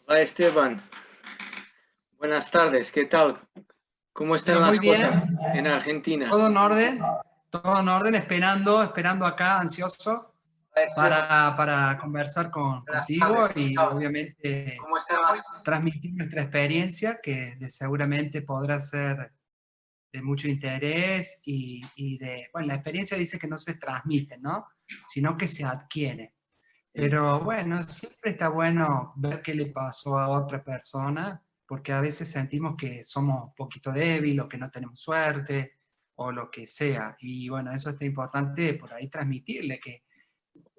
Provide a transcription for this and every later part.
Hola Esteban, buenas tardes, ¿qué tal? ¿Cómo están Pero muy las bien, cosas en Argentina? todo en orden, esperando acá, ansioso Hola Esteban, para conversar buenas tardes, contigo ¿qué y tal? obviamente ¿Cómo están las transmitir nuestra experiencia seguramente podrá ser de mucho interés bueno, la experiencia dice que no se transmite, ¿no? Sino que se adquiere. Sí, Pero bueno, siempre está bueno ver qué le pasó a otra persona, porque a veces sentimos que somos un poquito débiles o que no tenemos suerte o lo que sea. Y bueno, eso está importante por ahí transmitirle que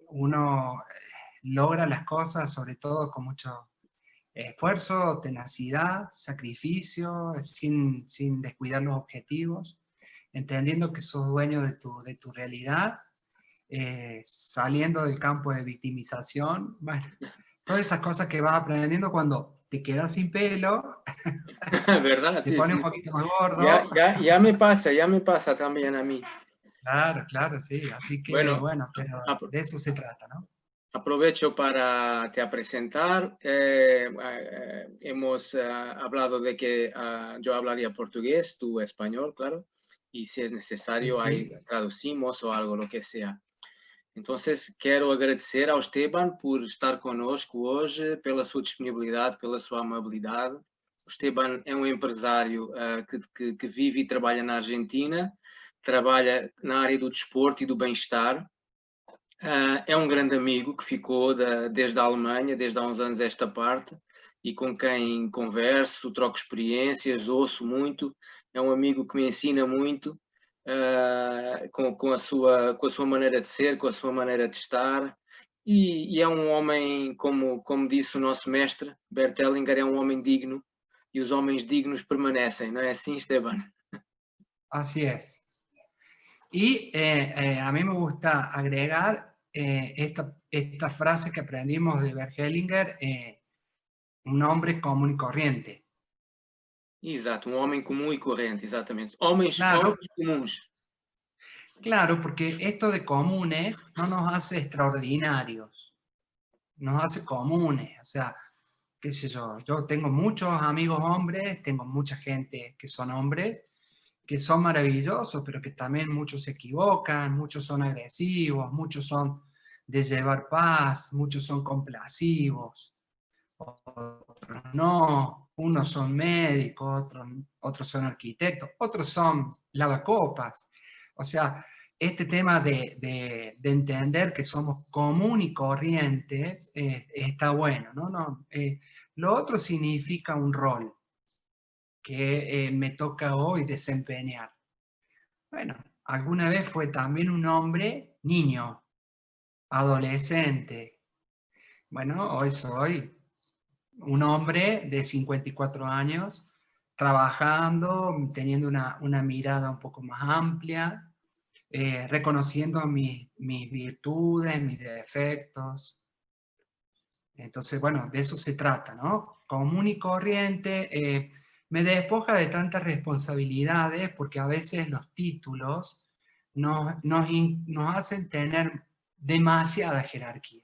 uno logra las cosas sobre todo con mucho esfuerzo, tenacidad, sacrificio, sin descuidar los objetivos, entendiendo que sos dueño de tu realidad, saliendo del campo de victimización, bueno, todas esas cosas que vas aprendiendo cuando te quedas sin pelo, ¿verdad? te Sí, pone un sí. poquito más Ya, gordo. ya, ya me pasa también a mí. Claro, claro, sí. Así que Bueno, bueno, pero apro- de eso se trata, ¿no? aprovecho para te presentar. Hemos hablado de que yo hablaría portugués, tú español, claro, y si es Sí, necesario, ahí sí. traducimos o algo, lo que sea. Entonces, quero agradecer ao Esteban por estar connosco hoje, pela sua disponibilidade, pela sua amabilidade. O Esteban é um empresário que vive e trabalha na Argentina, trabalha na área do desporto e do bem-estar. É um grande amigo que ficou desde a Alemanha, desde há uns anos esta parte, e com quem converso, troco experiências, ouço muito. É um amigo que me ensina muito com a sua maneira de ser, com a sua maneira de estar. E é um homem, como disse o nosso mestre, Bert Hellinger, é um homem digno, e os homens dignos permanecem, não é assim, Esteban? Así es. Y a mí me gusta agregar esta frase que aprendimos de Bert Hellinger, un hombre común y corriente. Exato, um homem comum e corrente, exatamente. Homens, Claro, homens comuns. claro, porque esto de comunes no nos hace extraordinarios, nos hace comunes. O sea, qué sé yo tengo muchos amigos hombres, tengo mucha gente que son hombres, que son maravillosos, pero que también muchos se equivocan, muchos son agresivos, muchos son de llevar paz, muchos son complacivos, otros no, unos son médicos, otros son arquitectos, otros son lavacopas. O sea, este tema de entender que somos común y corrientes está bueno, ¿no? Lo otro significa un rol que me toca hoy desempeñar. Bueno, alguna vez fue también un hombre niño, adolescente. Bueno, hoy soy un hombre de 54 años, trabajando, teniendo una mirada un poco más amplia, reconociendo mis virtudes, mis defectos. Entonces, bueno, de eso se trata, ¿no? Común y corriente, me despoja de tantas responsabilidades porque a veces los títulos nos hacen tener demasiada jerarquía.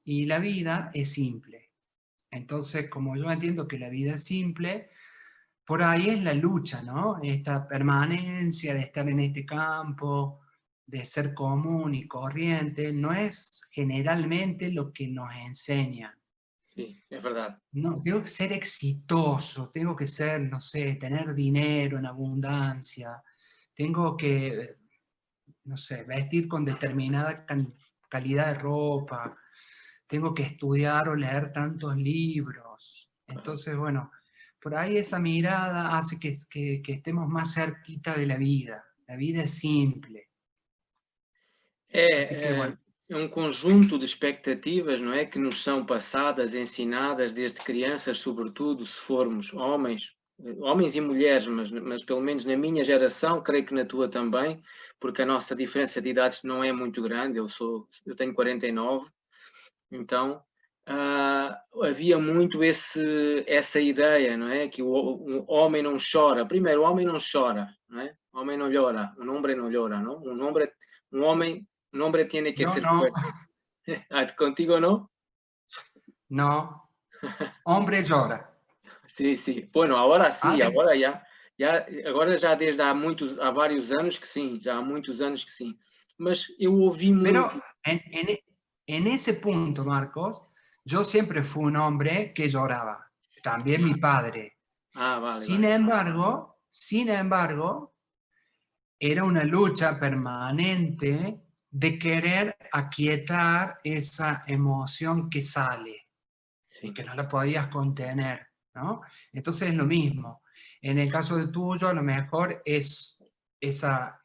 Y la vida es simple. Entonces, como yo entiendo que la vida es simple, por ahí es la lucha, ¿no? Esta permanencia de estar en este campo, de ser común y corriente, no es generalmente lo que nos enseñan. Sim, é verdade. No, tengo que ser exitoso, tengo que ser, no sé, tener dinero en abundancia, tengo que, no sé, vestir con determinada calidad de ropa, tengo que estudiar o leer tantos libros. Entonces, bueno, por ahí esa mirada hace que estemos más cerquita de la vida. La vida es simple. Así que, É, bueno, é, é um conjunto de expectativas, não é? Que nos são passadas, ensinadas desde crianças, sobretudo, se formos homens, homens e mulheres, mas pelo menos na minha geração, creio que na tua também, porque a nossa diferença de idades não é muito grande, eu tenho 49, então havia muito essa ideia, não é? Que o homem não chora. Primeiro, o homem não chora, não é? O homem não llora, um homem não llora, não? Um homem, un hombre tiene que yo ser no, fuerte. ¿Contigo no? no. hombre llora. Sim, sim. Bueno, agora sim, Alguien, agora já desde há vários anos que sim, já há muitos anos que sim. Mas eu ouvi pero muito. en ese punto, Marcos, yo siempre fui un hombre que lloraba. También mi padre. Vale, Sin vale. embargo, sin embargo, era una lucha permanente de querer aquietar esa emoción que sale y Sim, que no la podías contener, ¿no? Entonces es lo mismo. En el caso de tuyo, a lo mejor es esa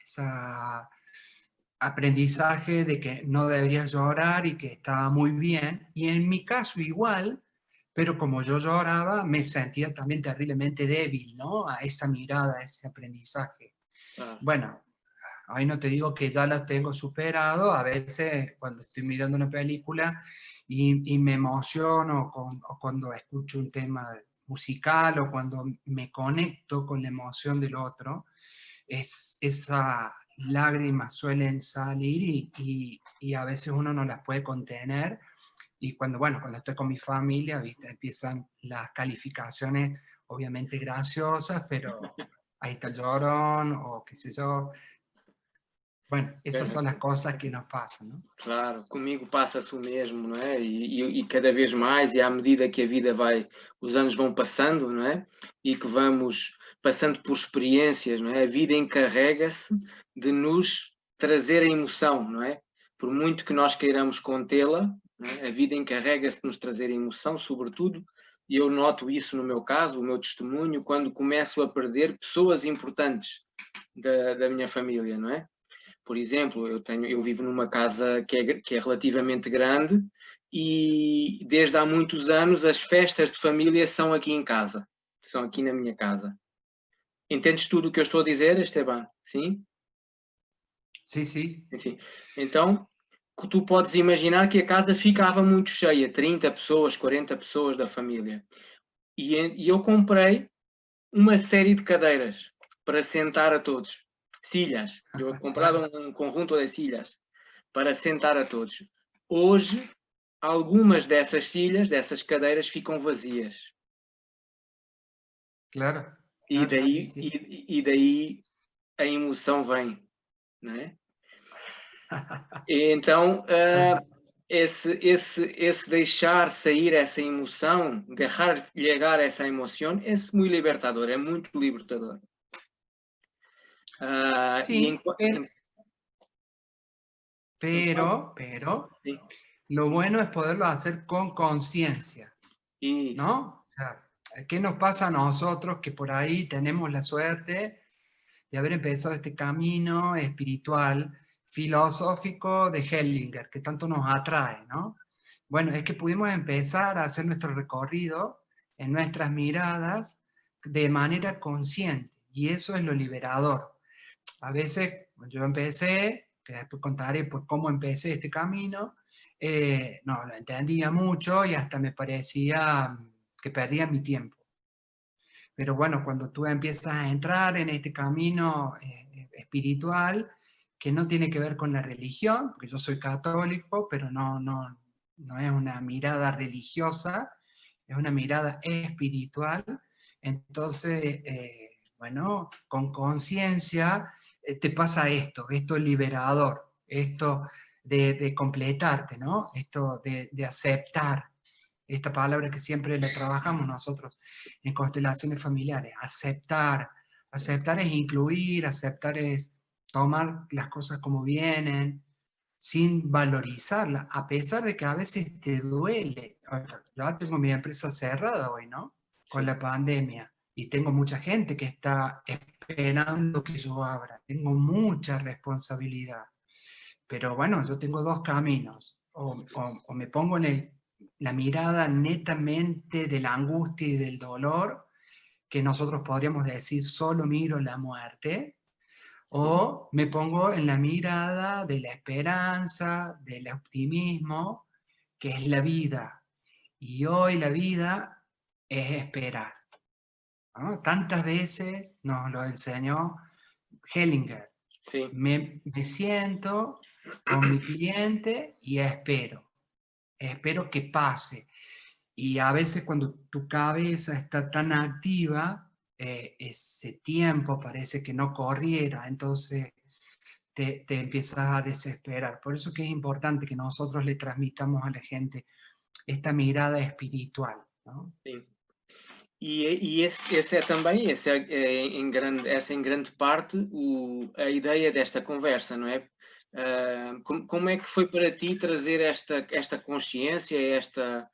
aprendizaje de que no deberías llorar y que estaba muy bien. Y en mi caso igual, pero como yo lloraba, me sentía también terriblemente débil, ¿no? A esa mirada, a ese aprendizaje. claro. Bueno, ahí no te digo que ya la tengo superado, a veces cuando estoy mirando una película y me emociono o cuando escucho un tema musical o cuando me conecto con la emoción del otro, esas lágrimas suelen salir y a veces uno no las puede contener. Y cuando, bueno, cuando estoy con mi familia, ¿viste? Empiezan las calificaciones obviamente graciosas, pero ahí está el llorón o qué sé yo. Bueno, esas son las cosas que nos pasan, ¿no? Claro, comigo passa-se o mesmo, não é? E cada vez mais, e à medida que a vida vai, os anos vão passando, não é? E que vamos passando por experiências, não é? A vida encarrega-se de nos trazer a emoção, não é? Por muito que nós queiramos contê-la, não é? A vida encarrega-se de nos trazer a emoção, sobretudo, e eu noto isso no meu caso, o meu testemunho, quando começo a perder pessoas importantes da minha família, não é? Por exemplo, eu vivo numa casa que é relativamente grande e desde há muitos anos as festas de família são aqui em casa, são aqui na minha casa. Entendes tudo o que eu estou a dizer, Esteban? Sim? Sí, sí, Sim. Então, tu podes imaginar que a casa ficava muito cheia, 30 pessoas, 40 pessoas da família. E eu comprei uma série de cadeiras para sentar a todos. Silhas. Eu comprava claro, um conjunto de silhas para sentar a todos. Hoje, algumas dessas silhas, dessas cadeiras, ficam vazias. claro, E claro, sí, daí, sí. daí a emoção vem, não é? E então, esse deixar sair essa emoção, deixar llegar essa emoção, é muito libertador, é muito libertador. Ah, e Sí, pero, sim, lo bueno es poderlo hacer con conciencia, isso, ¿no? O sea, ¿qué nos pasa a nosotros que por ahí tenemos la suerte de haber empezado este camino espiritual, filosófico de Hellinger, que tanto nos atrae, ¿no? Bueno, es que pudimos empezar a hacer nuestro recorrido en nuestras miradas de manera consciente, y eso es lo liberador. A veces, yo empecé, que después contaré por cómo empecé este camino, no lo entendía mucho y hasta me parecía que perdía mi tiempo. Pero bueno, cuando tú empiezas a entrar en este camino espiritual, que no tiene que ver con la religión, porque yo soy católico, pero no es una mirada religiosa, es una mirada espiritual. Entonces, bueno, con conciencia te pasa esto liberador, esto de completarte, ¿no? Esto de aceptar esta palabra que siempre la trabajamos nosotros en constelaciones familiares, aceptar. Aceptar es incluir, aceptar es tomar las cosas como vienen, sin valorizarlas, a pesar de que a veces te duele. Yo tengo mi empresa cerrada hoy, ¿no? Con sim, la pandemia. Y tengo mucha gente que está esperando que yo abra. Tengo mucha responsabilidad. Pero bueno, yo tengo dos caminos. O me pongo en la mirada netamente de la angustia y del dolor, que nosotros podríamos decir solo miro la muerte, sim, o me pongo en la mirada de la esperanza, del optimismo, que es la vida. Y hoy la vida es esperar, ¿no? Tantas veces nos lo enseñó Hellinger. sim, Me siento con mi cliente y espero que pase. Y a veces cuando tu cabeza está tan activa, ese tiempo parece que no corriera, entonces te empiezas a desesperar. Por eso que es importante que nosotros le transmitamos a la gente esta mirada espiritual, ¿no? Sim. E esse é também, essa é em grande parte a ideia desta conversa, não é? Como é que foi para ti trazer esta consciência, esta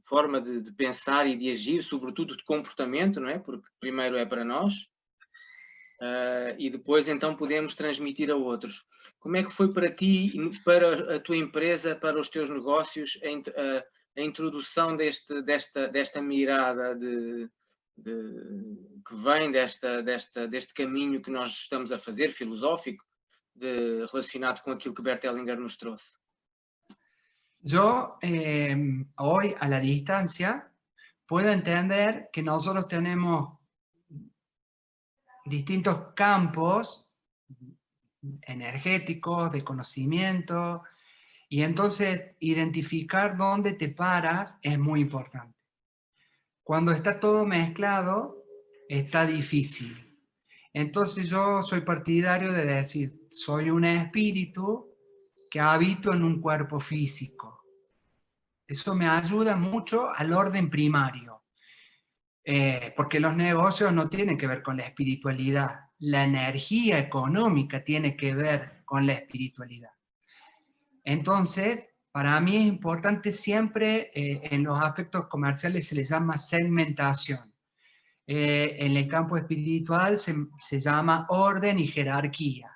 forma de pensar e de agir, sobretudo de comportamento, não é? Porque primeiro é para nós, e depois então podemos transmitir a outros. Como é que foi para ti, para a tua empresa, para os teus negócios, a introdução desta mirada que vem deste caminho que nós estamos a fazer, filosófico, relacionado com aquilo que Bert Hellinger nos trouxe? Yo hoy a la distancia puedo entender que nosotros tenemos distintos campos energéticos, de conocimiento, y entonces identificar dónde te paras es muy importante. Cuando está todo mezclado, está difícil. Entonces yo soy partidario de decir, soy un espíritu que habito en un cuerpo físico. Eso me ayuda mucho al orden primario, porque los negocios no tienen que ver con la espiritualidad. La energía económica tiene que ver con la espiritualidad. Entonces, para mí es importante siempre, en los aspectos comerciales se les llama segmentación. En el campo espiritual se llama orden y jerarquía.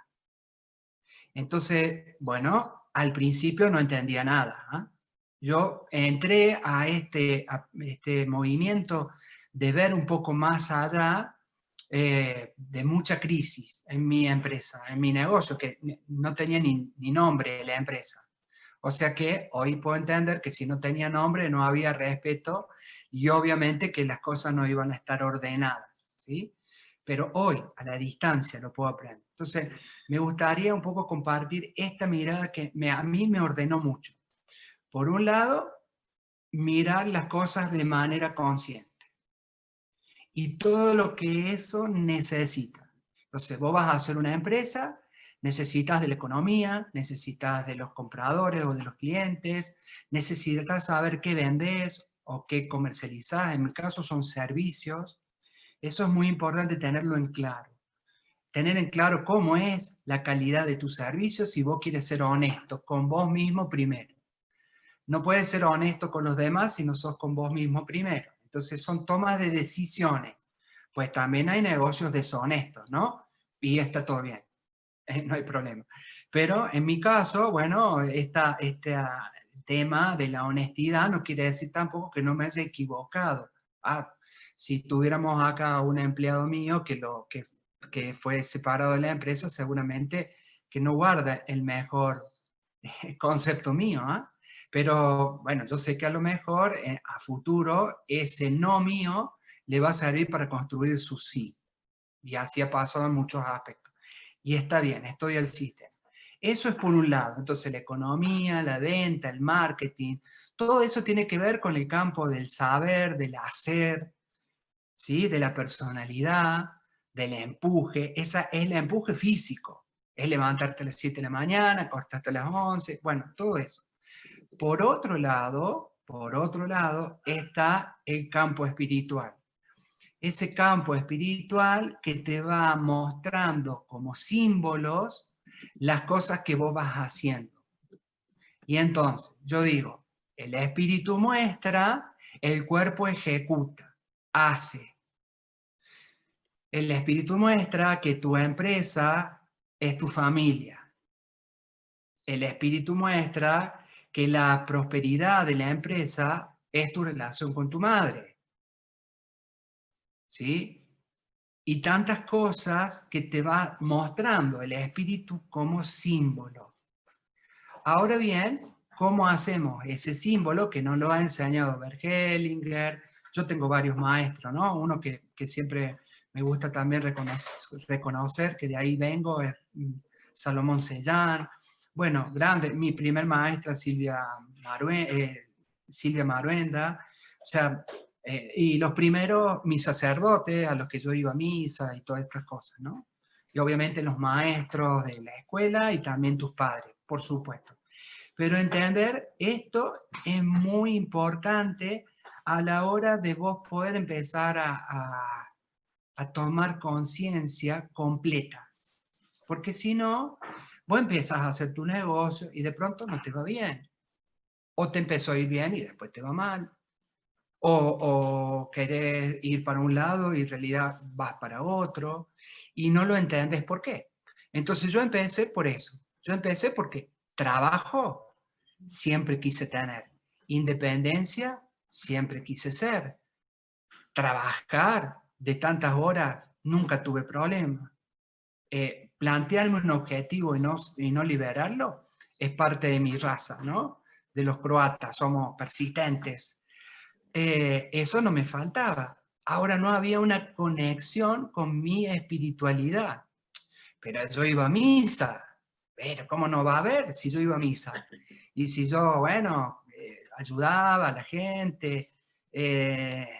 Entonces, bueno, al principio no entendía nada, ¿eh? Yo entré a este movimiento de ver un poco más allá de mucha crisis en mi empresa, en mi negocio, que no tenía ni nombre la empresa. O sea que hoy puedo entender que si no tenía nombre no había respeto y obviamente que las cosas no iban a estar ordenadas, ¿sí? Pero hoy, a la distancia, lo puedo aprender. Entonces, me gustaría un poco compartir esta mirada que a mí me ordenó mucho. Por un lado, mirar las cosas de manera consciente. Y todo lo que eso necesita. Entonces, vos vas a hacer una empresa, necesitas de la economía, necesitas de los compradores o de los clientes, necesitas saber qué vendés o qué comercializás. En mi caso son servicios. Eso es muy importante tenerlo en claro. Tener en claro cómo es la calidad de tus servicios si vos quieres ser honesto con vos mismo primero. No puedes ser honesto con los demás si no sos con vos mismo primero. Entonces son tomas de decisiones. Pues también hay negocios deshonestos, ¿no? Y está todo bien, no hay problema. Pero en mi caso, bueno, este tema de la honestidad no quiere decir tampoco que no me haya equivocado. Si tuviéramos acá un empleado mío que fue separado de la empresa, seguramente que no guarda el mejor concepto mío, ¿eh? Pero bueno, yo sé que a lo mejor a futuro ese no mío le va a servir para construir su sí. Y así ha pasado en muchos aspectos. Y está bien, estoy al sistema. Eso es por un lado. Entonces la economía, la venta, el marketing, todo eso tiene que ver con el campo del saber, del hacer, ¿sí? De la personalidad, del empuje. Esa es el empuje físico. Es levantarte a las 7 de la mañana, acostarte a las 11, bueno, todo eso. Por otro lado, está el campo espiritual. Ese campo espiritual que te va mostrando como símbolos las cosas que vos vas haciendo. Y entonces, yo digo, el espíritu muestra, el cuerpo ejecuta, hace. El espíritu muestra que tu empresa es tu familia. El espíritu muestra que la prosperidad de la empresa es tu relación con tu madre. ¿Sí? Y tantas cosas que te va mostrando el espíritu como símbolo. Ahora bien, ¿cómo hacemos ese símbolo que nos lo ha enseñado Bert Hellinger? Yo tengo varios maestros, ¿no? Uno que siempre me gusta también reconocer que de ahí vengo es Salomón Sellán. Bueno, grande, mi primer maestra Silvia Silvia Maruenda, o sea, y los primeros, mis sacerdotes, a los que yo iba a misa y todas estas cosas, ¿no? Y obviamente los maestros de la escuela y también tus padres, por supuesto. Pero entender esto es muy importante a la hora de vos poder empezar a tomar conciencia completa. Porque si no, vos empezás a hacer tu negocio y de pronto no te va bien. O te empezó a ir bien y después te va mal. O querés ir para un lado y en realidad vas para otro y no lo entiendes por qué. Entonces yo empecé por eso. Yo empecé porque trabajo siempre quise tener. Independencia siempre quise ser. Trabajar de tantas horas nunca tuve problema. Plantearme un objetivo y no liberarlo es parte de mi raza, ¿no? De los croatas, somos persistentes. Eso no me faltaba. Ahora no había una conexión con mi espiritualidad. Pero yo iba a misa. Pero ¿cómo no va a haber si yo iba a misa? Y si yo, bueno, ayudaba a la gente,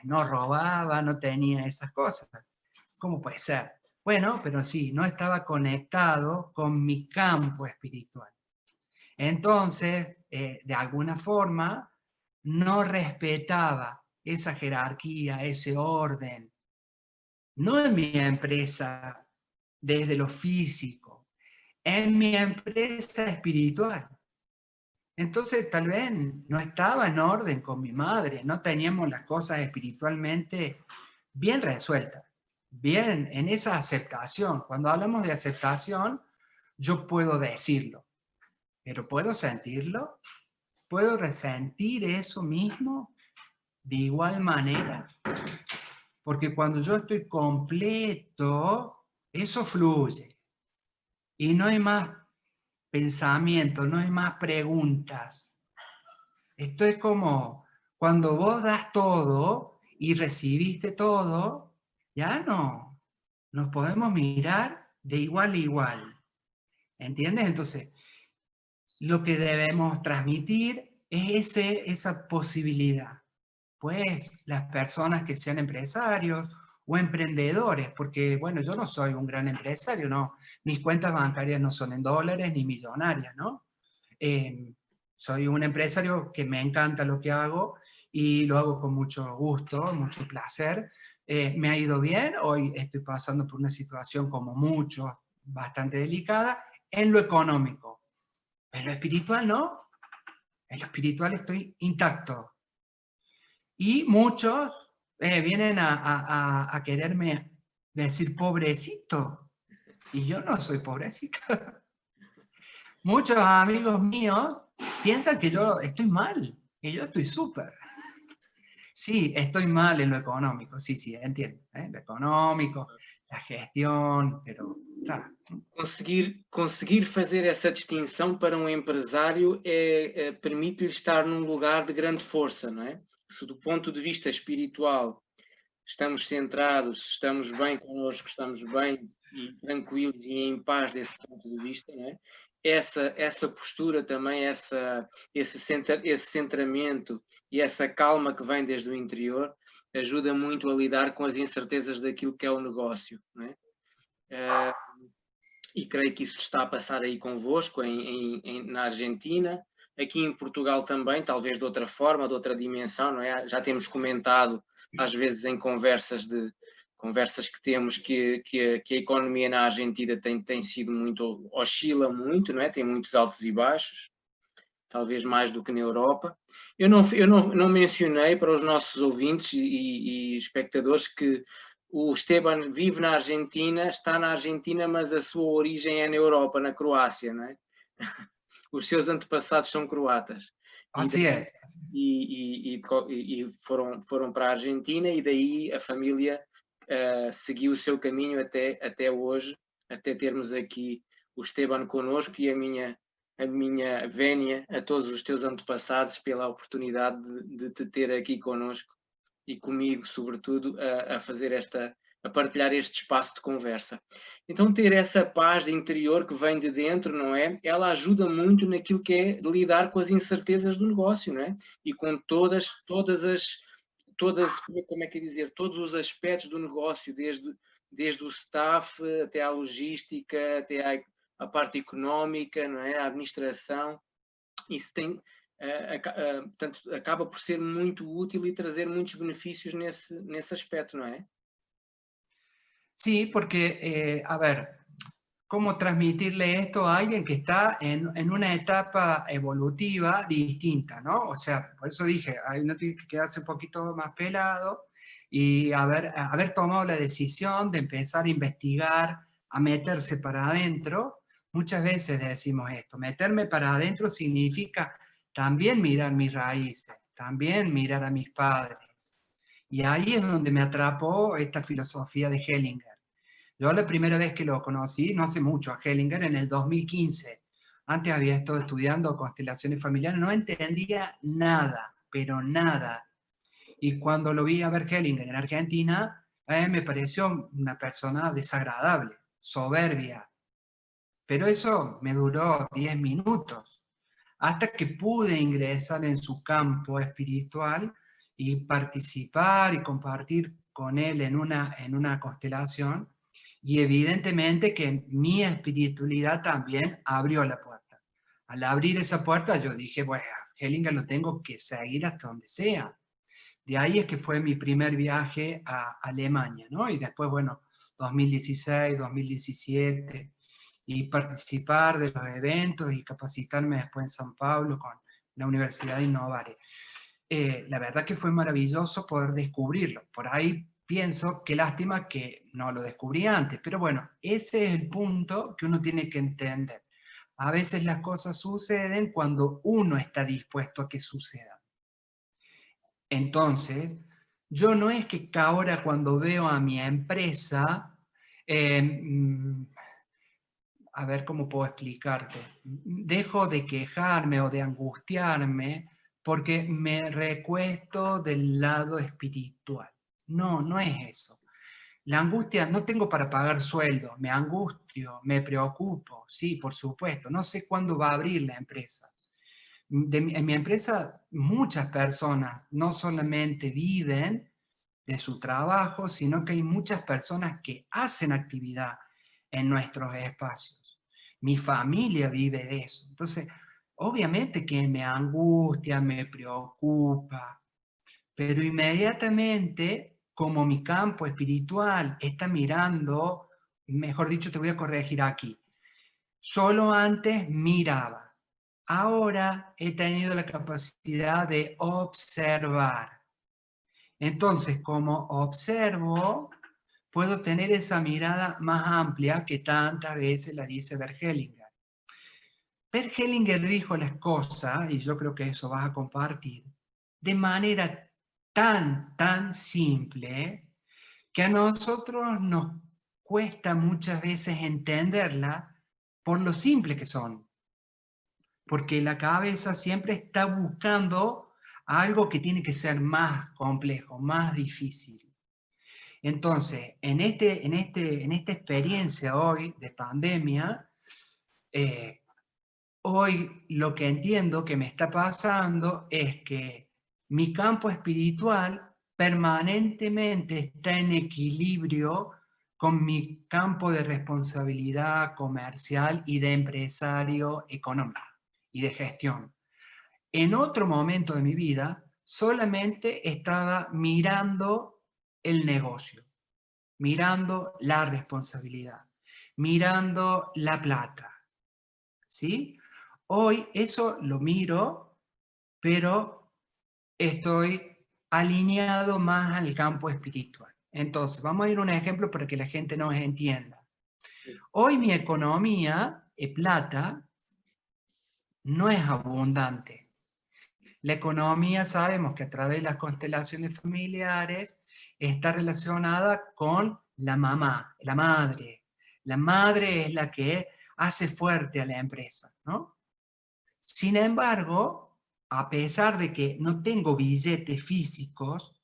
no robaba, no tenía esas cosas. ¿Cómo puede ser? Bueno, pero sí, no estaba conectado con mi campo espiritual. Entonces, de alguna forma, no respetaba esa jerarquía, ese orden, no en mi empresa desde lo físico, en mi empresa espiritual. Entonces, tal vez no estaba en orden con mi madre, no teníamos las cosas espiritualmente bien resueltas, bien en esa aceptación. Cuando hablamos de aceptación, yo puedo decirlo, pero ¿puedo sentirlo? ¿Puedo resentir eso mismo de igual manera? Porque cuando yo estoy completo, eso fluye. Y no hay más pensamiento, no hay más preguntas. Esto es como cuando vos das todo y recibiste todo, ya no. Nos podemos mirar de igual a igual. ¿Entiendes? Entonces, lo que debemos transmitir es esa posibilidad. Pues las personas que sean empresarios o emprendedores, porque bueno, yo no soy un gran empresario, no, mis cuentas bancarias no son en dólares ni millonarias, ¿no? Soy un empresario que me encanta lo que hago y lo hago con mucho gusto, mucho placer. Me ha ido bien, hoy estoy pasando por una situación como muchos, bastante delicada, en lo económico. En lo espiritual no, en lo espiritual estoy intacto. Y muchos vienen a quererme decir pobrecito, y yo no soy pobrecito. Muchos amigos míos piensan que yo estoy mal, y yo estoy súper. Sí, estoy mal en lo económico, sí, entiendo. Lo económico, la gestión, pero... Tá. Conseguir fazer essa distinção para um empresário permite-lhe estar num lugar de grande força, não é? Se do ponto de vista espiritual estamos centrados, estamos bem connosco, estamos bem e tranquilos e em paz desse ponto de vista, não é? Essa postura também, esse centramento e essa calma que vem desde o interior ajuda muito a lidar com as incertezas daquilo que é o negócio, não é? E creio que isso está a passar aí convosco na Argentina, aqui em Portugal também, talvez de outra forma, de outra dimensão, não é? Já temos comentado às vezes em conversas que temos que a economia na Argentina tem sido muito, oscila muito, não é? Tem muitos altos e baixos, talvez mais do que na Europa. Eu não mencionei para os nossos ouvintes e espectadores que o Esteban vive na Argentina, está na Argentina, mas a sua origem é na Europa, na Croácia, não é? Os seus antepassados são croatas. Así es. E foram para a Argentina e daí a família seguiu o seu caminho até hoje, até termos aqui o Esteban connosco e a minha vénia a todos os teus antepassados pela oportunidade de te ter aqui connosco e comigo, sobretudo, a fazer a partilhar este espaço de conversa. Então, ter essa paz interior que vem de dentro, não é? Ela ajuda muito naquilo que é de lidar com as incertezas do negócio, não é? E com como é que é dizer, todos os aspectos do negócio, desde o staff até à logística, até à parte económica, não é? A administração. Isso tem, portanto, acaba por ser muito útil e trazer muitos benefícios nesse aspecto, não é? Sí, porque, a ver, ¿cómo transmitirle esto a alguien que está en una etapa evolutiva distinta, ¿no? O sea, por eso dije, uno tiene que quedarse un poquito más pelado y haber tomado la decisión de empezar a investigar, a meterse para adentro. Muchas veces decimos esto, meterme para adentro significa también mirar mis raíces, también mirar a mis padres. Y ahí es donde me atrapó esta filosofía de Hellinger. Yo la primera vez que lo conocí, no hace mucho, a Hellinger, en el 2015. Antes había estado estudiando constelaciones familiares, no entendía nada, pero nada. Y cuando lo vi a ver Hellinger en Argentina, me pareció una persona desagradable, soberbia. Pero eso me duró 10 minutos, hasta que pude ingresar en su campo espiritual y participar y compartir con él en una constelación. Y evidentemente que mi espiritualidad también abrió la puerta. Al abrir esa puerta yo dije, bueno, Hellinger lo tengo que seguir hasta donde sea. De ahí es que fue mi primer viaje a Alemania, ¿no? Y después, bueno, 2016, 2017, y participar de los eventos y capacitarme después en San Pablo con la Universidad de Innovare. La verdad que fue maravilloso poder descubrirlo. Por ahí pienso, qué lástima que no lo descubrí antes, pero bueno, ese es el punto que uno tiene que entender. A veces las cosas suceden cuando uno está dispuesto a que sucedan. Entonces, yo no es que ahora cuando veo a mi empresa, a ver cómo puedo explicarte, dejo de quejarme o de angustiarme porque me recuesto del lado espiritual. No, no es eso. La angustia, no tengo para pagar sueldo, me angustio, me preocupo, sí, por supuesto, no sé cuándo va a abrir la empresa. En mi empresa muchas personas no solamente viven de su trabajo, sino que hay muchas personas que hacen actividad en nuestros espacios. Mi familia vive de eso. Entonces, obviamente que me angustia, me preocupa, pero inmediatamente, como mi campo espiritual está mirando, mejor dicho, te voy a corregir aquí, solo antes miraba. Ahora he tenido la capacidad de observar. Entonces, como observo, puedo tener esa mirada más amplia que tantas veces la dice Bert Hellinger. Bert Hellinger dijo las cosas, y yo creo que eso vas a compartir, de manera tan simple, que a nosotros nos cuesta muchas veces entenderla por lo simple que son. Porque la cabeza siempre está buscando algo que tiene que ser más complejo, más difícil. Entonces, en esta experiencia hoy de pandemia, hoy lo que entiendo que me está pasando es que mi campo espiritual permanentemente está en equilibrio con mi campo de responsabilidad comercial y de empresario económico y de gestión. En otro momento de mi vida, solamente estaba mirando el negocio, mirando la responsabilidad, mirando la plata, ¿sí? Hoy eso lo miro, pero estoy alineado más al campo espiritual. Entonces, vamos a ir a un ejemplo para que la gente nos entienda. Hoy mi economía, plata, no es abundante. La economía sabemos que a través de las constelaciones familiares está relacionada con la mamá, la madre. La madre es la que hace fuerte a la empresa, ¿no? Sin embargo, a pesar de que no tengo billetes físicos,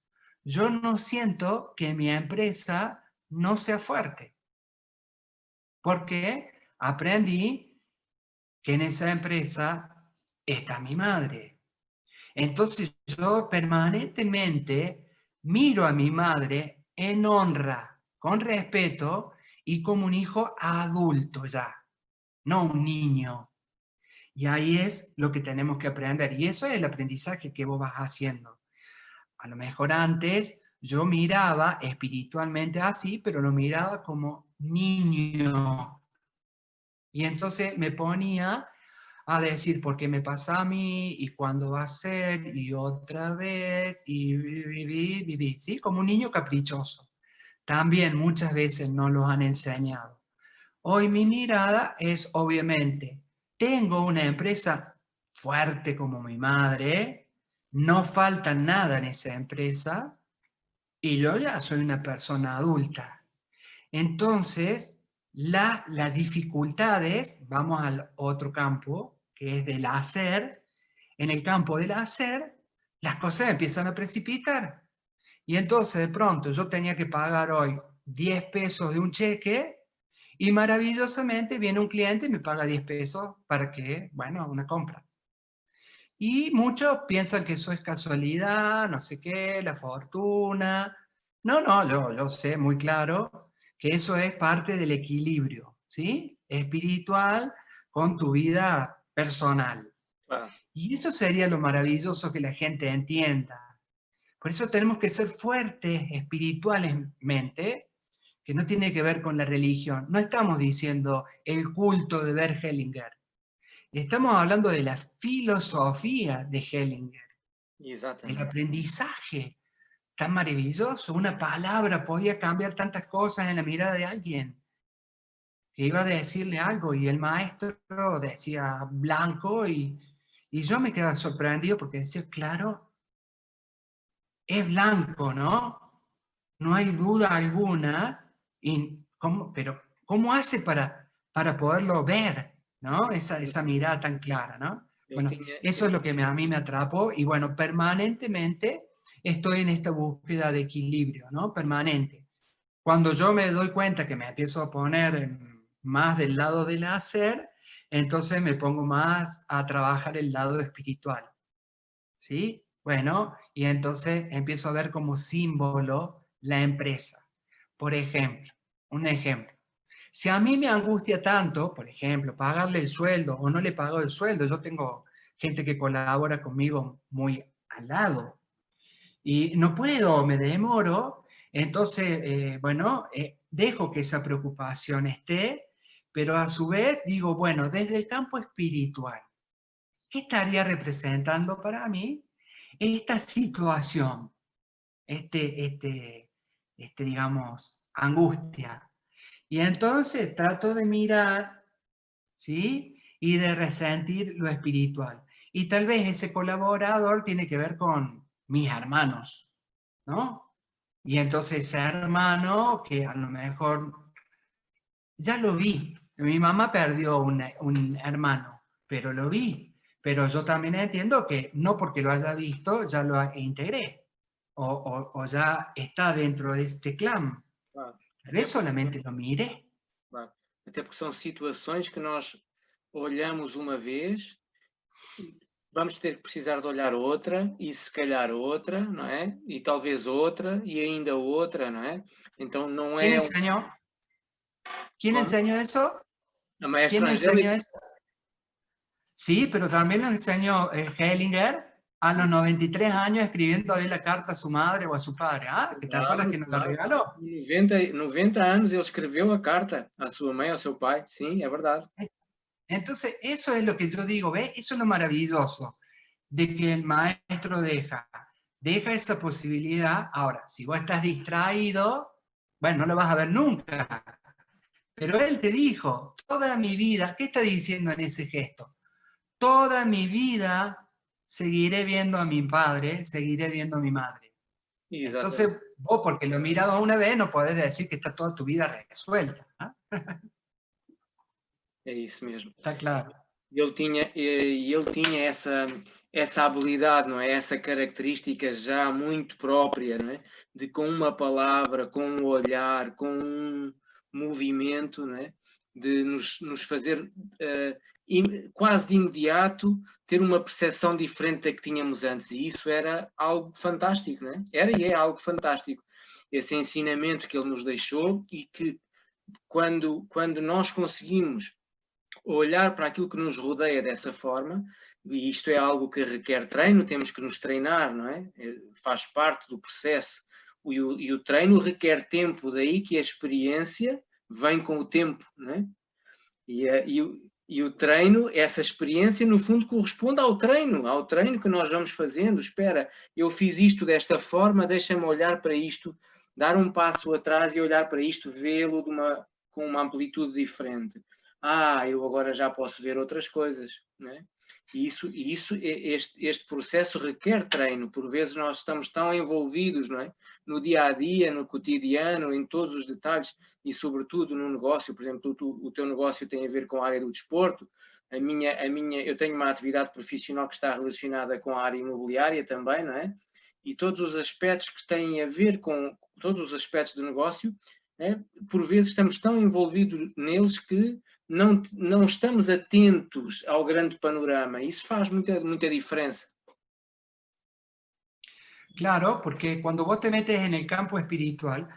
yo no siento que mi empresa no sea fuerte. Porque aprendí que en esa empresa está mi madre. Entonces yo permanentemente miro a mi madre en honra, con respeto y como un hijo adulto ya, no un niño. Y ahí es lo que tenemos que aprender. Y eso es el aprendizaje que vos vas haciendo. A lo mejor antes yo miraba espiritualmente así, pero lo miraba como niño. Y entonces me ponía a decir por qué me pasa a mí y cuándo va a ser y otra vez y viví, ¿sí? Como un niño caprichoso. También muchas veces nos los han enseñado. Hoy mi mirada es obviamente, tengo una empresa fuerte como mi madre, no falta nada en esa empresa y yo ya soy una persona adulta. Entonces, las dificultades, vamos al otro campo, que es del hacer. En el campo del hacer, las cosas empiezan a precipitar. Y entonces, de pronto, yo tenía que pagar hoy 10 pesos de un cheque y maravillosamente viene un cliente y me paga 10 pesos para que, bueno, una compra. Y muchos piensan que eso es casualidad, no sé qué, la fortuna. No, no, yo sé muy claro que eso es parte del equilibrio, ¿sí? Espiritual con tu vida personal. Claro. Y eso sería lo maravilloso que la gente entienda. Por eso tenemos que ser fuertes espiritualmente, que no tiene que ver con la religión. No estamos diciendo el culto de Bert Hellinger. Estamos hablando de la filosofía de Hellinger, el Exatamente. aprendizaje tan maravilloso. Una palabra podía cambiar tantas cosas en la mirada de alguien que iba a decirle algo y el maestro decía blanco y yo me quedaba sorprendido porque decía, claro, es blanco, ¿no? No hay duda alguna. Pero ¿cómo hace para poderlo ver, ¿no? Esa mirada tan clara, ¿no? Ele Bueno, tinha, eso es lo que a mí me atrapó y bueno, permanentemente estoy en esta búsqueda de equilibrio, ¿no? Permanente. Cuando yo me doy cuenta que me empiezo a poner más del lado del hacer, entonces me pongo más a trabajar el lado espiritual, ¿sí? Bueno, y entonces empiezo a ver como símbolo la empresa. Por ejemplo, un ejemplo. Si a mí me angustia tanto, por ejemplo, pagarle el sueldo o no le pago el sueldo, yo tengo gente que colabora conmigo muy al lado y no puedo, me demoro, entonces, bueno, dejo que esa preocupación esté, pero a su vez digo, bueno, desde el campo espiritual, ¿qué estaría representando para mí esta situación, digamos, angustia? Y entonces trato de mirar, ¿sí? Y de resentir lo espiritual. Y tal vez ese colaborador tiene que ver con mis hermanos, ¿no? Y entonces ese hermano que a lo mejor ya lo vi. Mi mamá perdió un hermano, pero lo vi. Pero yo también entiendo que no porque lo haya visto ya lo integré o ya está dentro de este clan. claro, Tal até vez porque, solamente lo miré. claro, até porque são situações que nós olhamos uma vez, vamos ter que precisar de olhar outra, e se calhar outra, não é? E talvez outra, e ainda outra, não é? Então não ¿Quién é enseñó? ¿Quién como enseñó eso? a ¿Quién maestra enseñó Angélica. eso? Sí, pero también lo enseñó Hellinger a los 93 años escribiéndole la carta a su madre o a su padre. Ah, ¿que te acuerdas Claro, que nos la claro. regaló? 90 anos ele escreveu a carta à sua mãe, ao seu pai. Sim, é verdade. Entonces, eso es lo que yo digo, ¿ves? Eso es lo maravilloso de que el maestro deja esa posibilidad. Ahora, si vos estás distraído, bueno, no lo vas a ver nunca. Pero él te dijo, toda mi vida, ¿qué está diciendo en ese gesto? Toda mi vida seguiré viendo a mi padre, seguiré viendo a mi madre. Exatamente. Entonces, vos porque lo he mirado una vez, no podés decir que está toda tu vida resuelta. ¿Ah? É isso mesmo. Está claro. Ele tinha essa, essa habilidade, não é? Essa característica já muito própria, não é? De com uma palavra, com um olhar, com um movimento, não é? De nos fazer quase de imediato ter uma percepção diferente da que tínhamos antes, e isso era algo fantástico, não é? Era e é algo fantástico, esse ensinamento que ele nos deixou, e que quando nós conseguimos olhar para aquilo que nos rodeia dessa forma, e isto é algo que requer treino, temos que nos treinar, não é? Faz parte do processo, e o treino requer tempo, daí que a experiência vem com o tempo, não é? E o treino, essa experiência, no fundo, corresponde ao treino que nós vamos fazendo. Espera, eu fiz isto desta forma, deixa-me olhar para isto, dar um passo atrás e olhar para isto, vê-lo com uma amplitude diferente. Eu agora já posso ver outras coisas, né? E este processo requer treino. Por vezes nós estamos tão envolvidos, não é? No dia a dia, no cotidiano, em todos os detalhes, e sobretudo no negócio. Por exemplo, o teu negócio tem a ver com a área do desporto, eu tenho uma atividade profissional que está relacionada com a área imobiliária também, não é? E todos os aspectos que têm a ver com todos os aspectos do negócio, né? Por vezes estamos tão envolvidos neles que não estamos atentos ao grande panorama. Isso faz muita diferencia. Claro, porque cuando vos te metes en el campo espiritual,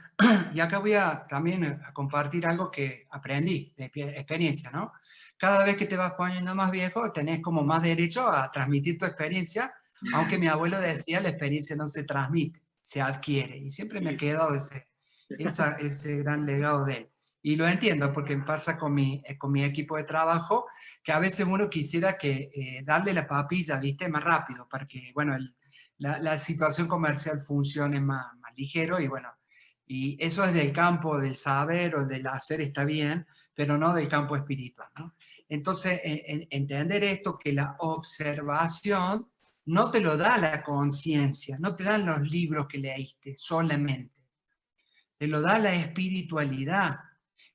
y acá voy a también a compartir algo que aprendí de experiencia, ¿no? Cada vez que te vas poniendo más viejo, tenés como más derecho a transmitir tu experiencia, aunque mi abuelo decía, la experiencia no se transmite, se adquiere. Y siempre me ha quedado ese gran legado de él. Y lo entiendo porque me pasa con mi equipo de trabajo, que a veces uno quisiera que darle la papilla, ¿viste? Más rápido, para que, bueno, la situación comercial funcione más ligero, y bueno, y eso es del campo del saber o del hacer, está bien, pero no del campo espiritual, ¿no? Entonces, entender esto, que la observación no te lo da la conciencia, no te dan los libros que leíste solamente, te lo da la espiritualidad.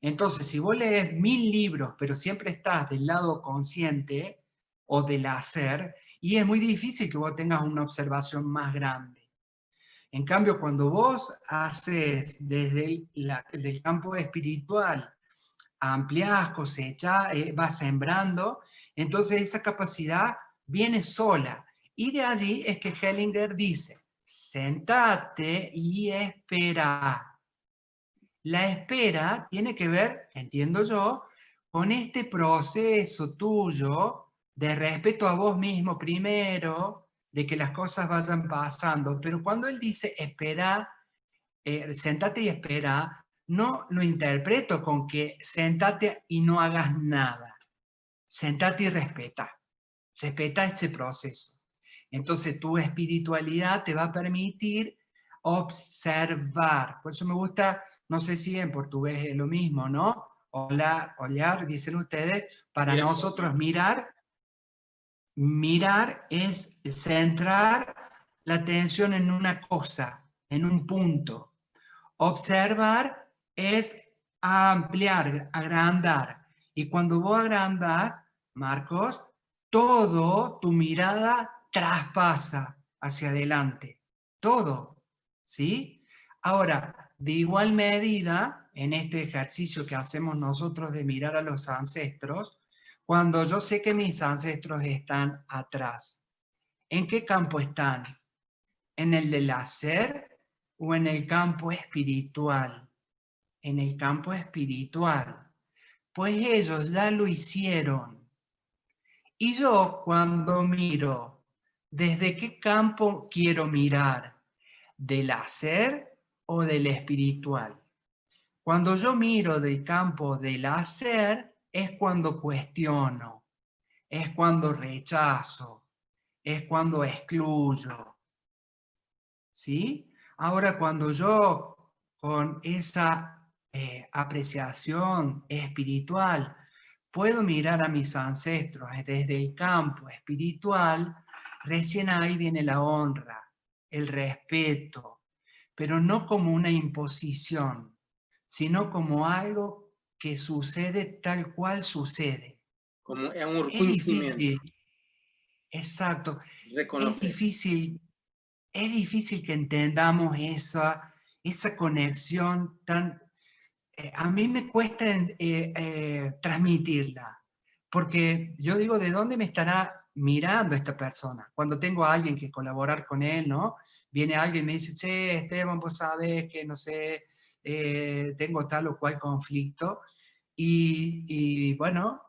Entonces, si vos lees 1000 libros, pero siempre estás del lado consciente o del hacer, y es muy difícil que vos tengas una observación más grande. En cambio, cuando vos haces desde el campo espiritual, ampliás, cosechás, vas sembrando, entonces esa capacidad viene sola. Y de allí es que Hellinger dice, sentate y espera. La espera tiene que ver, entiendo yo, con este proceso tuyo de respeto a vos mismo primero, de que las cosas vayan pasando. Pero cuando él dice espera, sentate y espera, no lo interpreto con que sentate y no hagas nada. Sentate y respeta. Respeta ese proceso. Entonces tu espiritualidad te va a permitir observar. Por eso me gusta, no sé si en portugués es lo mismo, ¿no? Hola, olhar, dicen ustedes, para nosotros mirar es centrar la atención en una cosa, en un punto. Observar es ampliar, agrandar. Y cuando vos agrandas, Marcos, todo tu mirada traspasa hacia adelante. Todo, ¿sí? Ahora, de igual medida, en este ejercicio que hacemos nosotros de mirar a los ancestros, cuando yo sé que mis ancestros están atrás, ¿en qué campo están? ¿En el del hacer o en el campo espiritual? En el campo espiritual. Pues ellos ya lo hicieron. Y yo cuando miro, ¿desde qué campo quiero mirar? ¿Del hacer o del espiritual? Cuando yo miro del campo del hacer, es cuando cuestiono, es cuando rechazo, es cuando excluyo. ¿Sí? Ahora, cuando yo con esa apreciación espiritual puedo mirar a mis ancestros desde el campo espiritual, recién ahí viene la honra, el respeto, pero no como una imposición, sino como algo que sucede tal cual sucede. Como é um Es reconhecimento. difícil, exacto. Es reconocer. es difícil que entendamos esa conexión tan... a mí me cuesta transmitirla, porque yo digo, ¿de dónde me estará mirando esta persona? Cuando tengo a alguien que colaborar con él, ¿no? Viene alguien y me dice, che, Esteban, vos sabés que, no sé, tengo tal o cual conflicto, y bueno,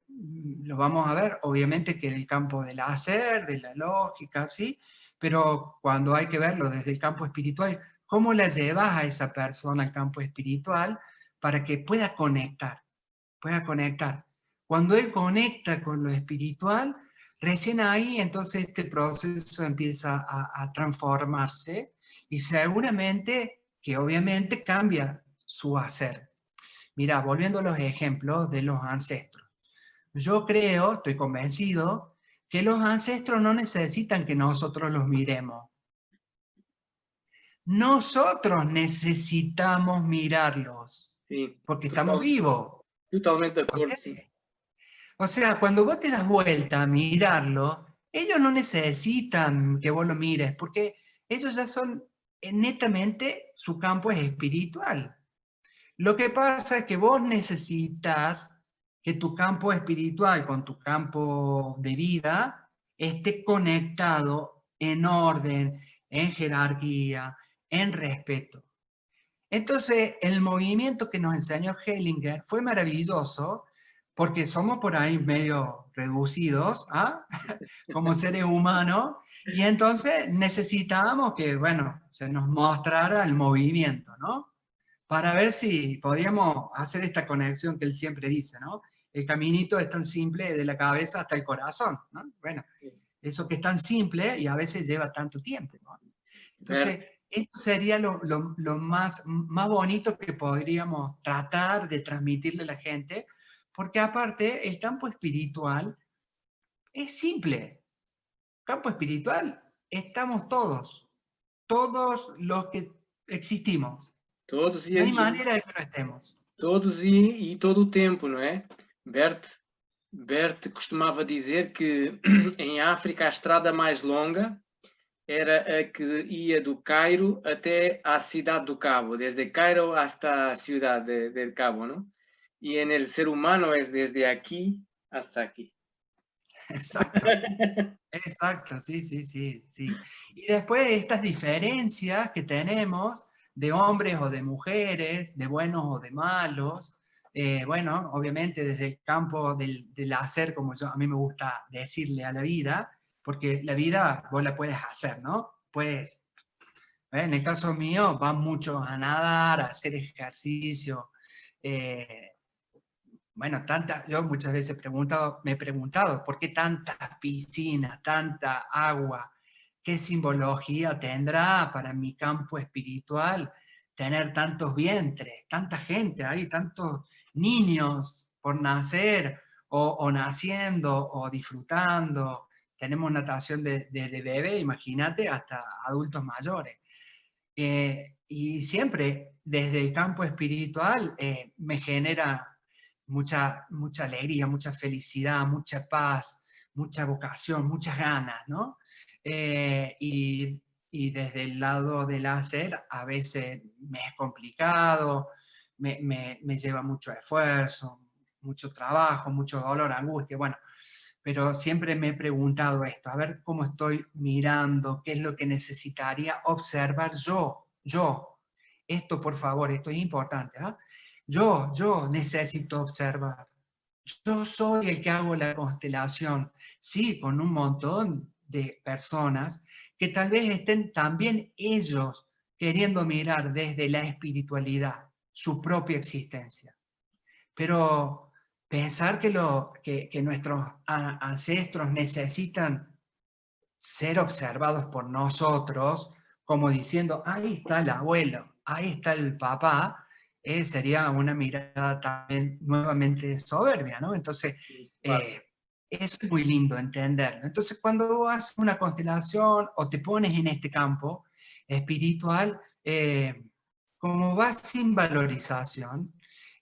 lo vamos a ver, obviamente que en el campo del hacer, de la lógica, ¿sí? Pero cuando hay que verlo desde el campo espiritual, ¿cómo la llevas a esa persona al campo espiritual para que pueda conectar? Pueda conectar. Cuando él conecta con lo espiritual, recién ahí entonces este proceso empieza a transformarse y seguramente que obviamente cambia su hacer. Mira, volviendo a los ejemplos de los ancestros. Yo creo, estoy convencido, que los ancestros no necesitan que nosotros los miremos. Nosotros necesitamos mirarlos, Sim, porque estamos vivos. totalmente de ¿Ok? acordo, sim. O sea, cuando vos te das vuelta a mirarlo, ellos no necesitan que vos lo mires, porque ellos ya son netamente, su campo es espiritual. Lo que pasa es que vos necesitas que tu campo espiritual con tu campo de vida esté conectado en orden, en jerarquía, en respeto. Entonces, el movimiento que nos enseñó Hellinger fue maravilloso porque somos por ahí medio reducidos, ¿ah? Como seres humanos, y entonces necesitábamos que, bueno, se nos mostrara el movimiento, ¿no? Para ver si podíamos hacer esta conexión que él siempre dice, ¿no? El caminito es tan simple de la cabeza hasta el corazón, ¿no? Bueno, eso que es tan simple y a veces lleva tanto tiempo, ¿no? Certo. Entonces, esto sería lo más bonito que podríamos tratar de transmitirle a la gente, porque aparte el campo espiritual es simple. Campo espiritual estamos todos, todos los que existimos. Todos No hay manera de que no estemos. todos e todo o tempo, não é? Bert costumava dizer que em África a estrada mais longa era a que ia do Cairo até à cidade do Cabo, desde Cairo hasta a cidade de Cabo, não? E en el ser humano es desde aquí hasta aquí. Exacto. Exacto, sí, sí, sí, sí. Y después estas diferencias que tenemos de hombres o de mujeres, de buenos o de malos, bueno, obviamente desde el campo del hacer, como yo, a mí me gusta decirle a la vida, porque la vida vos la puedes hacer, ¿no? Puedes, en el caso mío, van mucho a nadar, a hacer ejercicio, eh, bueno, yo muchas veces me he preguntado, ¿por qué tantas piscinas, tanta agua? ¿Qué simbología tendrá para mi campo espiritual tener tantos vientres, tanta gente ahí, tantos niños por nacer o naciendo o disfrutando? Tenemos natación de bebé, imagínate, hasta adultos mayores. Y siempre desde el campo espiritual me genera mucha alegría, mucha felicidad, mucha paz, mucha vocación, muchas ganas, ¿no? Y desde el lado del hacer a veces me es complicado, me lleva mucho esfuerzo, mucho trabajo, mucho dolor, angustia, bueno, pero siempre me he preguntado esto, a ver cómo estoy mirando, qué es lo que necesitaría observar yo. Esto, por favor, esto es importante. ¿Ah? Yo necesito observar. Yo soy el que hago la constelación, sí, con un montón de personas que tal vez estén también ellos queriendo mirar desde la espiritualidad su propia existencia. Pero pensar que nuestros ancestros necesitan ser observados por nosotros, como diciendo, ahí está el abuelo, ahí está el papá, sería una mirada también nuevamente soberbia, ¿no? Entonces, Claro. eso es muy lindo entenderlo. Entonces, cuando vos haces una constelación o te pones en este campo espiritual, como vas sin valorización,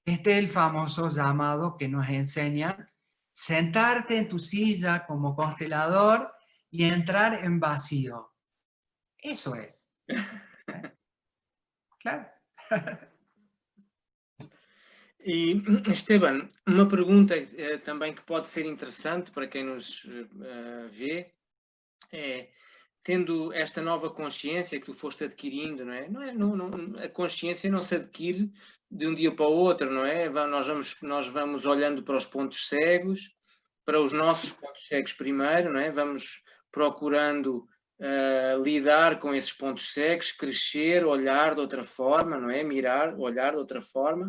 este es el famoso llamado que nos enseñan, sentarte en tu silla como constelador y entrar en vacío. Eso es. Claro. E, Esteban, uma pergunta também que pode ser interessante para quem nos vê é, tendo esta nova consciência que tu foste adquirindo, não é? A consciência não se adquire de um dia para o outro, não é? Nós vamos olhando para os pontos cegos, para os nossos pontos cegos primeiro, não é? Vamos procurando lidar com esses pontos cegos, crescer, olhar de outra forma, não é? Mirar, olhar de outra forma,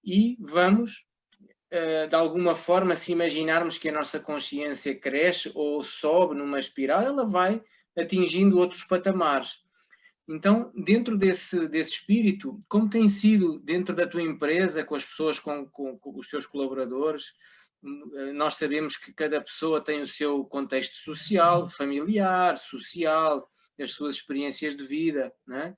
e vamos, de alguma forma, se imaginarmos que a nossa consciência cresce ou sobe numa espiral, ela vai atingindo outros patamares. Então, dentro desse espírito, como tem sido dentro da tua empresa, com as pessoas, com os teus colaboradores? Nós sabemos que cada pessoa tem o seu contexto social, familiar, social, as suas experiências de vida, não é?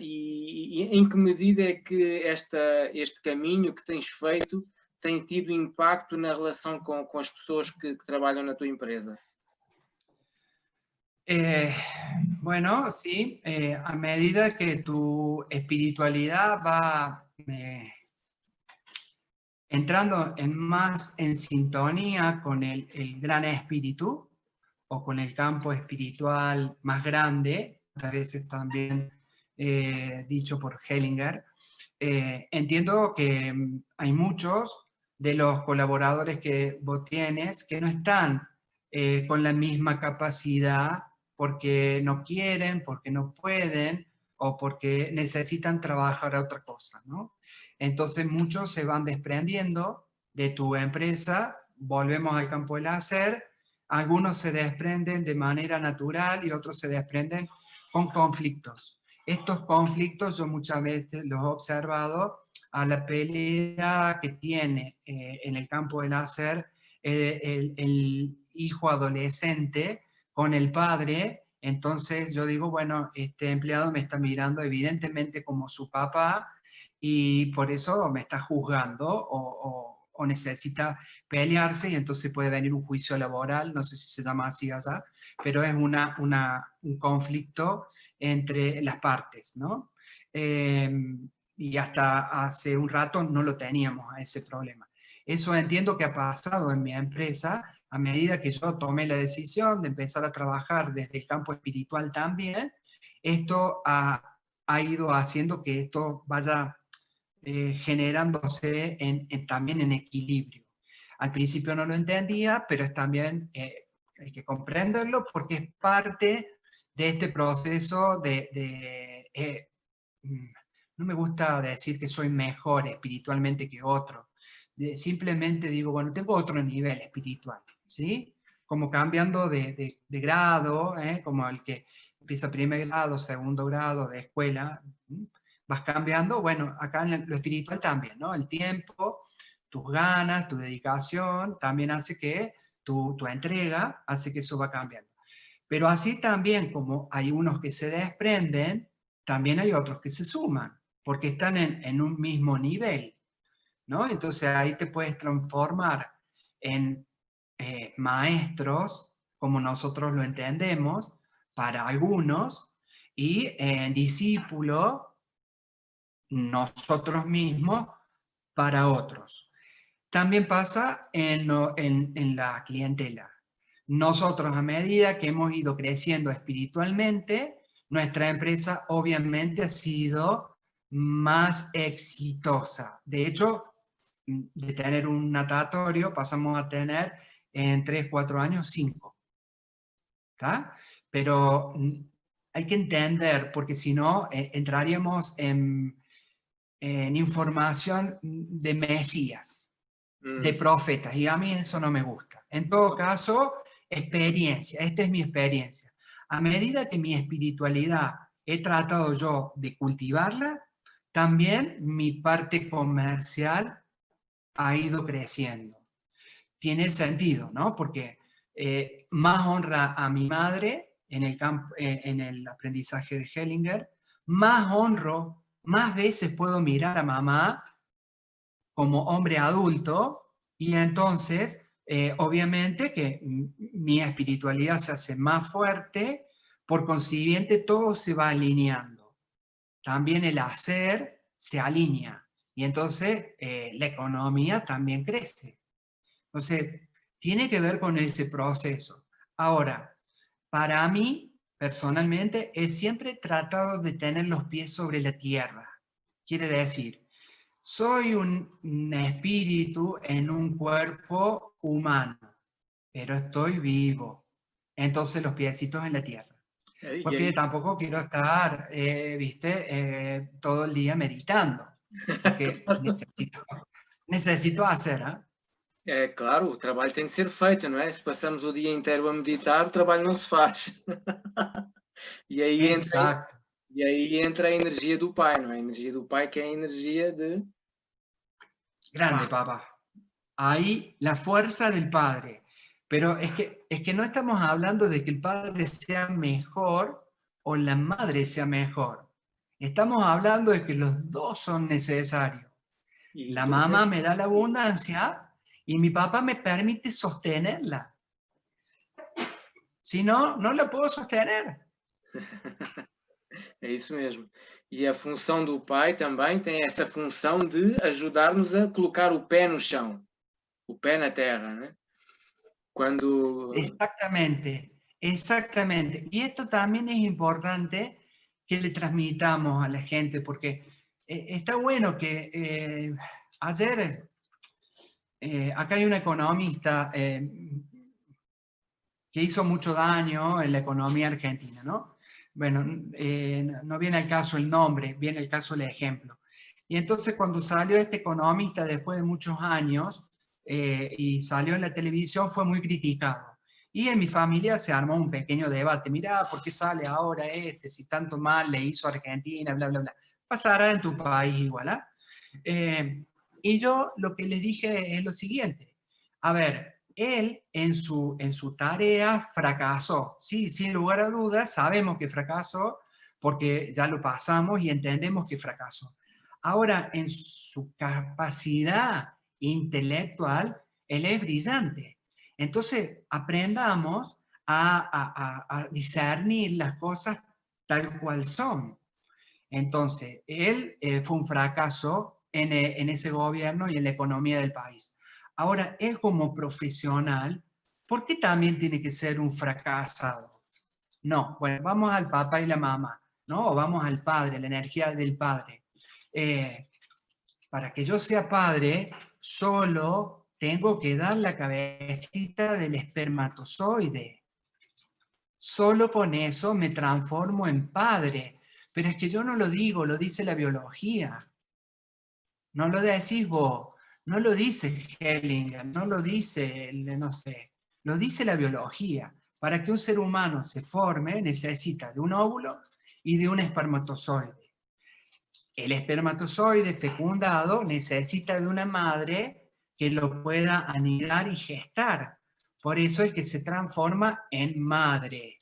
E em que medida é que este caminho que tens feito tem tido impacto na relação com as pessoas que trabalham na tua empresa? Bueno, sí, a medida que tu espiritualidad va entrando más en sintonía con el gran espíritu o con el campo espiritual más grande, a veces también dicho por Hellinger, entiendo que hay muchos de los colaboradores que vos tienes que no están con la misma capacidad porque no quieren, porque no pueden o porque necesitan trabajar a otra cosa, ¿no? Entonces muchos se van desprendiendo de tu empresa, volvemos al campo del hacer, algunos se desprenden de manera natural y otros se desprenden con conflictos. Estos conflictos yo muchas veces los he observado a la pelea que tiene en el campo del hacer el hijo adolescente con el padre. Entonces yo digo, bueno, este empleado me está mirando evidentemente como su papá y por eso me está juzgando o necesita pelearse y entonces puede venir un juicio laboral, no sé si se llama así allá, pero es un conflicto entre las partes, ¿no? Y hasta hace un rato no lo teníamos a ese problema. Eso entiendo que ha pasado en mi empresa a medida que yo tomé la decisión de empezar a trabajar desde el campo espiritual también. Esto ha ido haciendo que esto vaya generándose también en equilibrio. Al principio no lo entendía, pero es también hay que comprenderlo porque es parte de este proceso no me gusta decir que soy mejor espiritualmente que otro, simplemente digo, bueno, tengo otro nivel espiritual, ¿sí? Como cambiando de grado, como el que empieza primer grado, segundo grado de escuela, vas cambiando, bueno, acá en lo espiritual también, ¿no? El tiempo, tus ganas, tu dedicación, también hace que tu entrega, hace que eso va cambiando. Pero así también como hay unos que se desprenden, también hay otros que se suman, porque están en un mismo nivel, ¿no? Entonces ahí te puedes transformar en maestros, como nosotros lo entendemos, para algunos, y en discípulo, nosotros mismos, para otros. También pasa en la clientela. Nosotros, a medida que hemos ido creciendo espiritualmente, nuestra empresa obviamente ha sido más exitosa. De hecho, de tener un natatorio pasamos a tener en 3, 4 años 5. ¿Está? Pero hay que entender, porque si no entraríamos en información de mesías, de profetas, y a mí eso no me gusta. En todo caso, experiencia, esta es mi experiencia. A medida que mi espiritualidad he tratado yo de cultivarla, también mi parte comercial ha ido creciendo. Tiene sentido, ¿no? Porque más honra a mi madre en el aprendizaje de Hellinger, más honro, más veces puedo mirar a mamá como hombre adulto y entonces obviamente que mi espiritualidad se hace más fuerte, por consiguiente todo se va alineando. También el hacer se alinea y entonces la economía también crece. Entonces, tiene que ver con ese proceso. Ahora, para mí, personalmente, he siempre tratado de tener los pies sobre la tierra. Quiere decir, soy un espíritu en un cuerpo humano, pero estoy vivo. Entonces, los piecitos en la tierra. E Porque aí tampoco quiero estar, todo el día meditando, porque necesito hacer, ¿ah? é claro, o trabalho tem de ser feito, não é? Se passamos o dia inteiro a meditar, o trabalho não se faz. E aí entra Exacto. e aí entra a energia do pai, não é? A energia do pai que é a energia de Grande, pá, papá. Ahí la fuerza del padre. Pero es que no estamos hablando de que el padre sea mejor o la madre sea mejor. Estamos hablando de que los dos son necesarios. e La tu mamá mesmo me da la abundancia y mi papá me permite sostenerla. Si no, no la puedo sostener. é isso mesmo. E a função do pai também tem essa função de ajudar-nos a colocar o pé no chão, o pé na terra, né? Quando Exactamente, exactamente. Y esto también es importante que le transmitamos a la gente, porque está bueno que ayer, acá hay una economista que hizo mucho daño en la economía argentina, ¿no? Bueno, no viene al caso el nombre, viene el caso el ejemplo. Y entonces cuando salió este economista después de muchos años y salió en la televisión fue muy criticado. Y en mi familia se armó un pequeño debate. Mirá, ¿por qué sale ahora este? Si tanto mal le hizo a Argentina, bla, bla, bla. Pasará en tu país igual, ¿ah? Y yo lo que les dije es lo siguiente. A ver, él en su tarea fracasó. Sí, sin lugar a dudas, sabemos que fracasó porque ya lo pasamos y entendemos que fracasó. Ahora, en su capacidad intelectual, él es brillante. Entonces, aprendamos a discernir las cosas tal cual son. Entonces, él fue un fracaso en ese gobierno y en la economía del país. Ahora, él como profesional, ¿por qué también tiene que ser un fracasado? No, bueno, vamos al papá y la mamá, ¿no? O vamos al padre, la energía del padre. Para que yo sea padre, solo tengo que dar la cabecita del espermatozoide. Solo con eso me transformo en padre. Pero es que yo no lo digo, lo dice la biología. No lo decís vos, no lo dice Hellinger, no lo dice, no sé, lo dice la biología. Para que un ser humano se forme necesita de un óvulo y de un espermatozoide. El espermatozoide fecundado necesita de una madre que lo pueda anidar y gestar. Por eso es que se transforma en madre.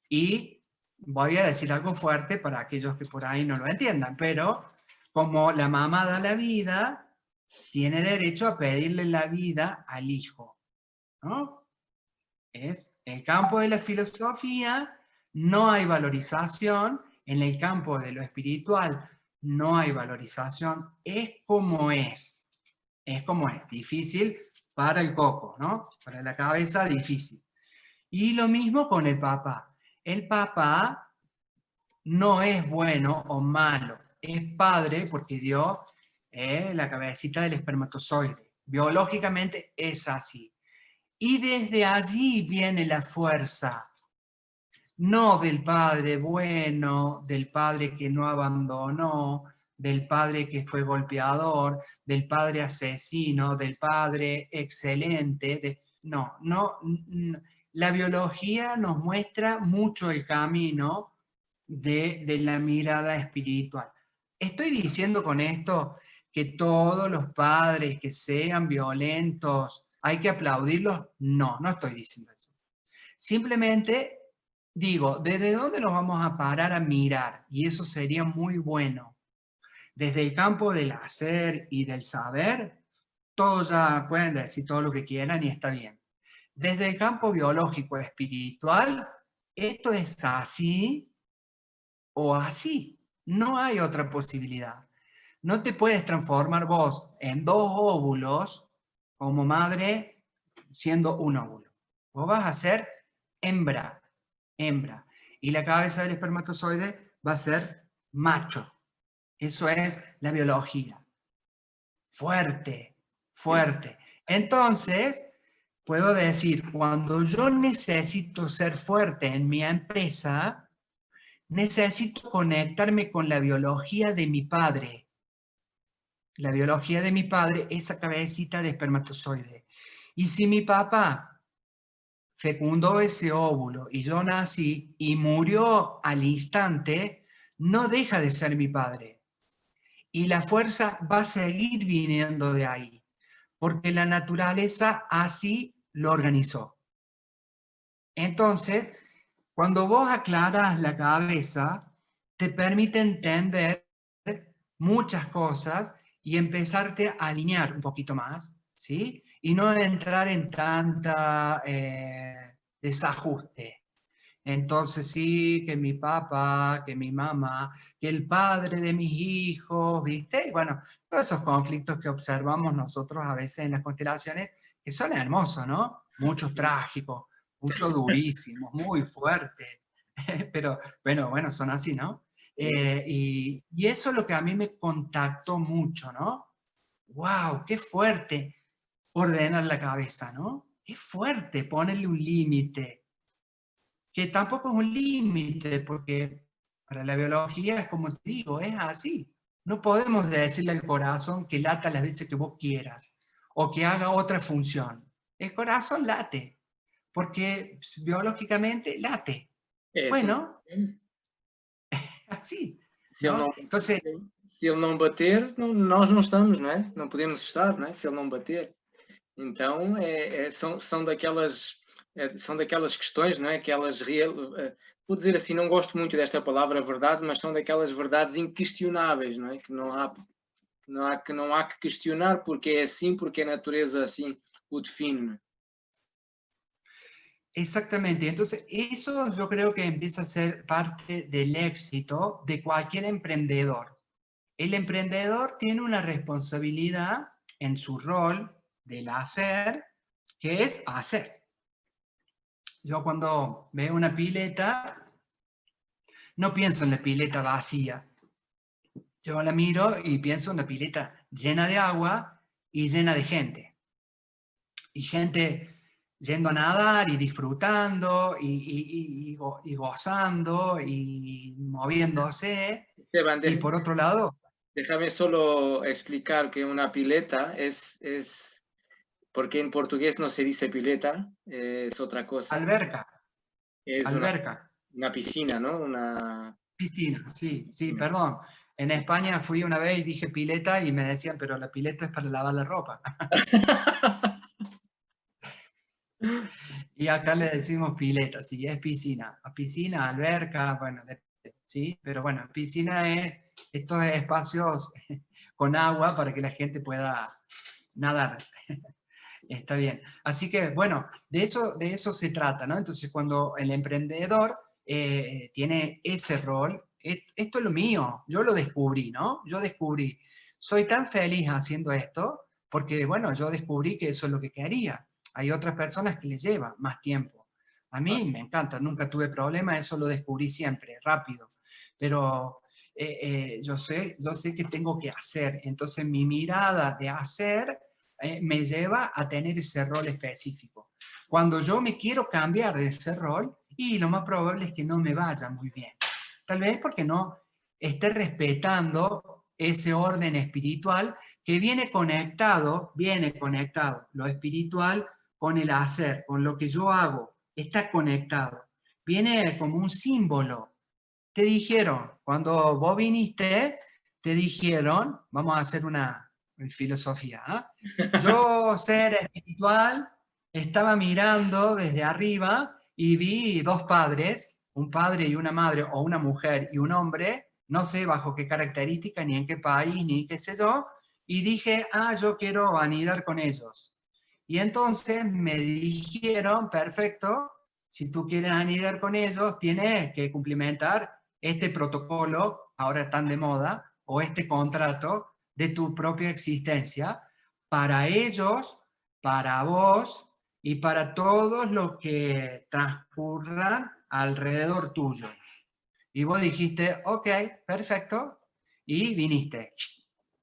Y voy a decir algo fuerte para aquellos que por ahí no lo entiendan, pero como la mamá da la vida, tiene derecho a pedirle la vida al hijo, ¿no? Es el campo de la filosofía, no hay valorización, en el campo de lo espiritual no hay valorización, es como es, difícil para el coco, ¿no? Para la cabeza difícil. Y lo mismo con el papá. El papá no es bueno o malo, es padre porque dio la cabecita del espermatozoide. Biológicamente es así. Y desde allí viene la fuerza, no del padre bueno, del padre que no abandonó, del padre que fue golpeador, del padre asesino, del padre excelente. No, la biología nos muestra mucho el camino de la mirada espiritual. ¿Estoy diciendo con esto que todos los padres que sean violentos hay que aplaudirlos? No, no estoy diciendo eso. Simplemente digo, ¿desde dónde nos vamos a parar a mirar? Y eso sería muy bueno. Desde el campo del hacer y del saber, todos ya pueden decir todo lo que quieran y está bien. desde el campo biológico espiritual, esto es así o así. No hay otra posibilidad. No te puedes transformar vos en 2 óvulos como madre siendo un óvulo. Vos vas a ser hembra, hembra. Y la cabeza del espermatozoide va a ser macho. Eso es la biología. Fuerte, fuerte. Entonces, puedo decir, cuando yo necesito ser fuerte en mi empresa, necesito conectarme con la biología de mi padre. La biología de mi padre, esa cabecita de espermatozoide. Y si mi papá fecundó ese óvulo y yo nací y murió al instante, no deja de ser mi padre. Y la fuerza va a seguir viniendo de ahí, porque la naturaleza así lo organizó. Entonces, cuando vos aclaras la cabeza, te permite entender muchas cosas y empezarte a alinear un poquito más, ¿sí? Y no entrar en tanta desajuste. Entonces sí, que mi papá, que mi mamá, que el padre de mis hijos, ¿viste? Y bueno, todos esos conflictos que observamos nosotros a veces en las constelaciones, que son hermosos, ¿no? Muchos trágicos, muchos durísimos, muy fuertes, pero bueno, son así, ¿no? Y eso es lo que a mí me contactó mucho, ¿no? ¡Wow! ¡Qué fuerte! Ordenar la cabeza, ¿no? ¡Qué fuerte! Ponerle un límite que tampoco es un límite, porque para la biología es como te digo, es así. No podemos decirle al corazón que lata las veces que vos quieras, o que haga otra función. El corazón late, porque biológicamente late. É assim. Bueno, así, Se ele ¿no? não, Entonces, se ele não bater, nós não estamos, não é? Não podemos estar, não é? Se ele não bater. Então, são daquelas questões, não é? Aquelas vou dizer assim, não gosto muito desta palavra verdade, mas são daquelas verdades inquestionáveis, não é? Que não há que questionar porque é assim, porque a natureza assim o define. exactamente. Entonces, eso yo creo que empieza a ser parte del éxito de cualquier emprendedor. El emprendedor tiene una responsabilidad en su rol del hacer, que es hacer. Yo cuando veo una pileta, no pienso en la pileta vacía. Yo la miro y pienso en la pileta llena de agua y llena de gente. Y gente yendo a nadar y disfrutando y gozando y moviéndose. Esteban, Y por otro lado, déjame solo explicar que una pileta es porque en portugués no se dice pileta, es otra cosa. alberca, Es alberca. una piscina, ¿no? Piscina, sí, perdón. En España fui una vez y dije pileta y me decían, pero la pileta es para lavar la ropa. Y acá le decimos pileta, sí, es piscina. Piscina, alberca, bueno, sí, pero bueno, piscina es estos espacios con agua para que la gente pueda nadar. Está bien. Así que, bueno, de eso se trata, ¿no? Entonces, cuando el emprendedor tiene ese rol, esto es lo mío, yo lo descubrí, ¿no? Yo descubrí, soy tan feliz haciendo esto, porque, bueno, yo descubrí que eso es lo que quería. Hay otras personas que les lleva más tiempo. A mí me encanta, nunca tuve problema, eso lo descubrí siempre, rápido. Pero yo sé que tengo que hacer, entonces mi mirada de hacer me lleva a tener ese rol específico. Cuando yo me quiero cambiar de ese rol, y lo más probable es que no me vaya muy bien. Tal vez porque no esté respetando ese orden espiritual que viene conectado lo espiritual con el hacer, con lo que yo hago, está conectado. Viene como un símbolo. Te dijeron, cuando vos viniste, te dijeron, vamos a hacer una filosofía, ¿eh? Yo, ser espiritual, estaba mirando desde arriba y vi 2 padres, un padre y una madre, o una mujer y un hombre, no sé bajo qué característica, ni en qué país, ni qué sé yo, y dije, yo quiero anidar con ellos. Y entonces me dijeron, perfecto, si tú quieres anidar con ellos, tienes que cumplimentar este protocolo, ahora tan de moda, o este contrato de tu propia existencia, para ellos, para vos y para todos los que transcurran alrededor tuyo. Y vos dijiste, ok, perfecto, y viniste.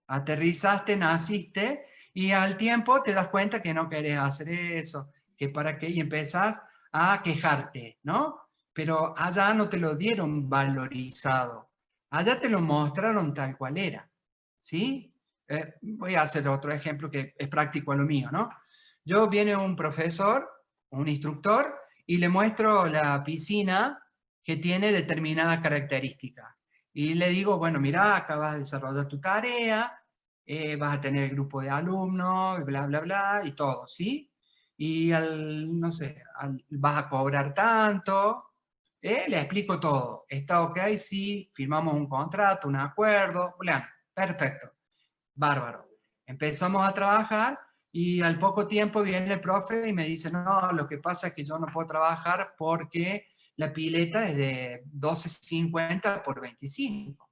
Aterrizaste, naciste, y al tiempo te das cuenta que no querés hacer eso, que para qué, y empezás a quejarte, ¿no? Pero allá no te lo dieron valorizado, allá te lo mostraron tal cual era, ¿sí? Voy a hacer otro ejemplo que es práctico a lo mío, ¿no? Yo viene un profesor, un instructor, y le muestro la piscina que tiene determinada característica. Y le digo, bueno, mira, acá vas a desarrollar tu tarea, vas a tener el grupo de alumnos, bla, bla, bla, y todo, ¿sí? Y no sé, vas a cobrar tanto, le explico todo. ¿Está ok? Sí, firmamos un contrato, un acuerdo, bla, perfecto, bárbaro. Empezamos a trabajar y al poco tiempo viene el profe y me dice, no, lo que pasa es que yo no puedo trabajar porque la pileta es de 12,50 por 25.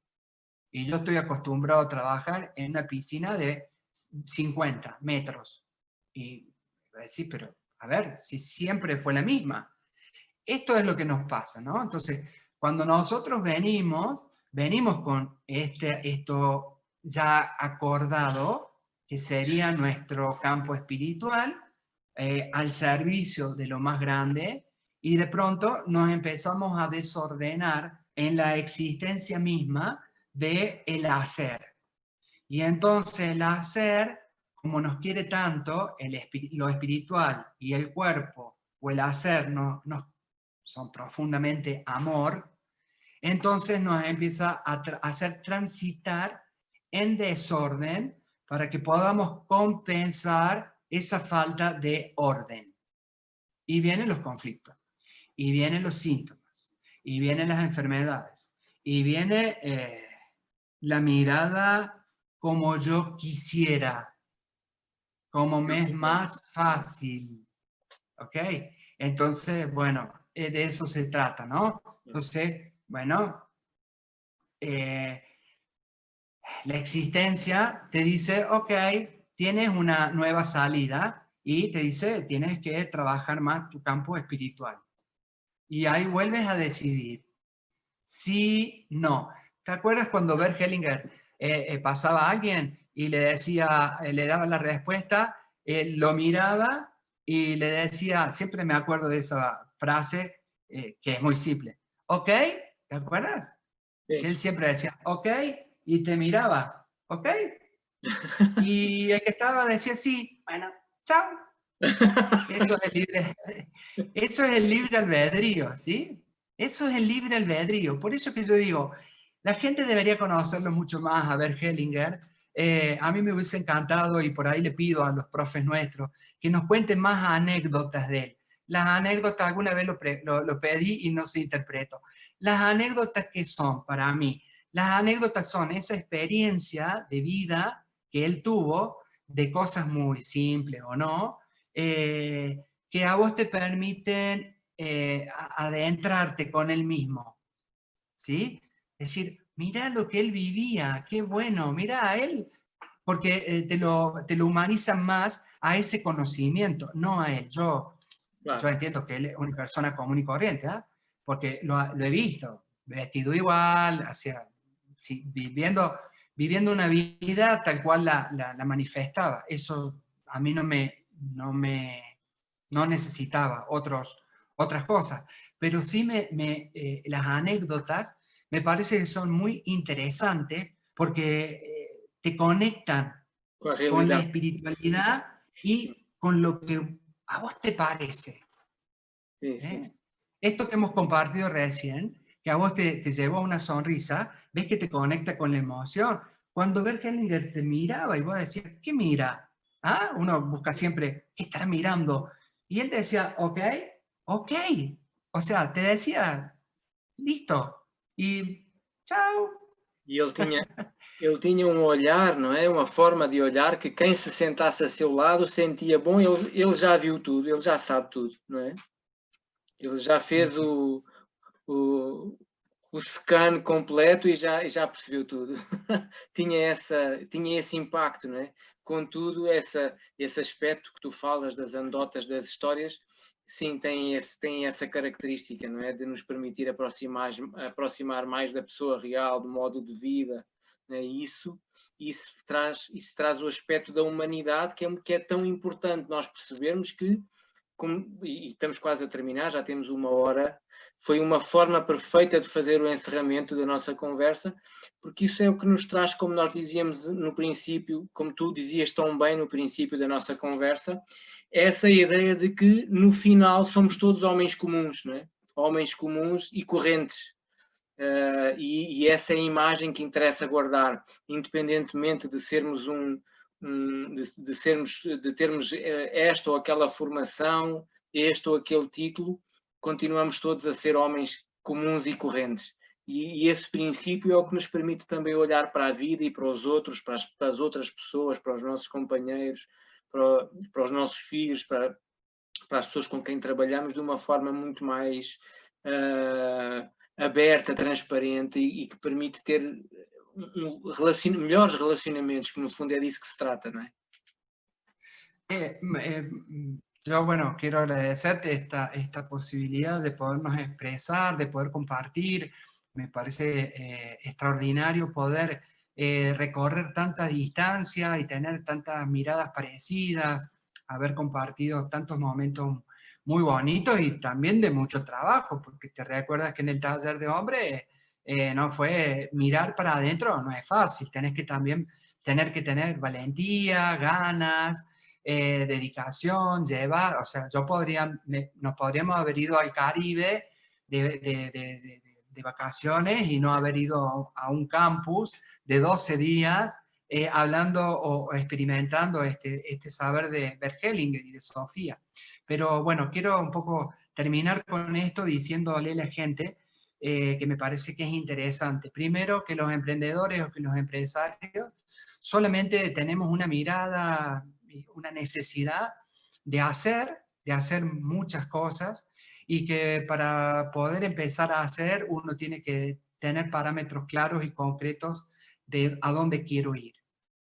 Y yo estoy acostumbrado a trabajar en una piscina de 50 metros. Y voy a decir, pero a ver, si siempre fue la misma. Esto es lo que nos pasa, ¿no? Entonces, cuando nosotros venimos con esto ya acordado, que sería nuestro campo espiritual, al servicio de lo más grande, y de pronto nos empezamos a desordenar en la existencia misma de el hacer. Y entonces el hacer, como nos quiere tanto, lo espiritual y el cuerpo, o el hacer, son profundamente amor, entonces nos empieza a hacer transitar en desorden para que podamos compensar esa falta de orden. Y vienen los conflictos, y vienen los síntomas, y vienen las enfermedades, y viene la mirada como yo quisiera, como me es más fácil, ¿ok? Entonces, bueno, de eso se trata, ¿no? Entonces, bueno, la existencia te dice, ok, tienes una nueva salida y te dice, tienes que trabajar más tu campo espiritual. Y ahí vuelves a decidir, sí, no. ¿Te acuerdas cuando Bert Hellinger pasaba a alguien y le decía, le daba la respuesta, lo miraba y le decía, siempre me acuerdo de esa frase que es muy simple, ¿ok? ¿Te acuerdas? Sí. Que él siempre decía, ¿ok? Y te miraba, ¿ok? Y el que estaba decía, sí, bueno, chao. Eso es eso es el libre albedrío, ¿sí? Eso es el libre albedrío. Por eso que yo digo, la gente debería conocerlo mucho más, a Bert Hellinger. A mí me hubiese encantado, y por ahí le pido a los profes nuestros, que nos cuenten más anécdotas de él. Las anécdotas, alguna vez lo pedí y no se interpretó. Las anécdotas que son para mí, las anécdotas son esa experiencia de vida que él tuvo, de cosas muy simples o no, que a vos te permiten adentrarte con él mismo, ¿sí? Es decir, mira lo que él vivía, qué bueno, mira a él, porque te lo humanizan más a ese conocimiento, no a él. Yo entiendo que él es una persona común y corriente, ¿eh? Porque lo he visto, vestido igual, sí, viviendo una vida tal cual la manifestaba. Eso a mí no necesitaba otras cosas. Pero sí las anécdotas me parece que son muy interesantes porque te conectan con la espiritualidad y con lo que a vos te parece. Sí, sí. Esto que hemos compartido recién, que a vos te llevó una sonrisa, ves que te conecta con la emoción. Cuando Bert Hellinger te miraba y vos decías, ¿qué mira? ¿Ah? Uno busca siempre, ¿qué estará mirando? Y él te decía, ok, ok. O sea, te decía, listo. Y chao. E ele tinha um olhar, não é? Uma forma de olhar que quem se sentasse a seu lado sentia bom, ele já viu tudo, ele já sabe tudo, não é? Ele já Sí, fez sí. o, o scan completo e já percebeu tudo. Tinha esse impacto, não é? Contudo, esse aspecto que tu falas das anedotas, das histórias, sim, tem essa característica, não é? De nos permitir aproximar mais da pessoa real, do modo de vida, não é? Isso traz o aspecto da humanidade que é tão importante nós percebermos que, e estamos quase a terminar, já temos 1 hora, foi uma forma perfeita de fazer o encerramento da nossa conversa, porque isso é o que nos traz, como nós dizíamos no princípio, como tu dizias tão bem no princípio da nossa conversa, essa ideia de que no final somos todos homens comuns, não é? Homens comuns e correntes. E essa é a imagem que interessa guardar, independentemente de sermos de termos esta ou aquela formação, este ou aquele título, continuamos todos a ser homens comuns e correntes. E esse princípio é o que nos permite também olhar para a vida e para os outros, para as outras pessoas, para os nossos companheiros, para os nossos filhos, para as pessoas com quem trabalhamos de uma forma muito mais aberta, transparente e que permite ter melhores relacionamentos, que no fundo é disso que se trata, não é? Yo, bueno, quiero agradecerte esta posibilidad de podernos expresar, de poder compartir. Me parece extraordinario poder recorrer tanta distancia y tener tantas miradas parecidas, haber compartido tantos momentos muy bonitos y también de mucho trabajo, porque te recuerdas que en el taller de hombres no fue mirar para adentro, no es fácil, tenés que también tener que tener valentía, ganas, dedicación, llevar, o sea, nos podríamos haber ido al Caribe de vacaciones y no haber ido a un campus de 12 días hablando o experimentando este saber de Bert Hellinger y de Sofía. Pero bueno, quiero un poco terminar con esto diciéndole a la gente que me parece que es interesante. Primero, que los emprendedores o que los empresarios solamente tenemos una mirada, una necesidad de hacer muchas cosas y que para poder empezar a hacer uno tiene que tener parámetros claros y concretos de a dónde quiero ir,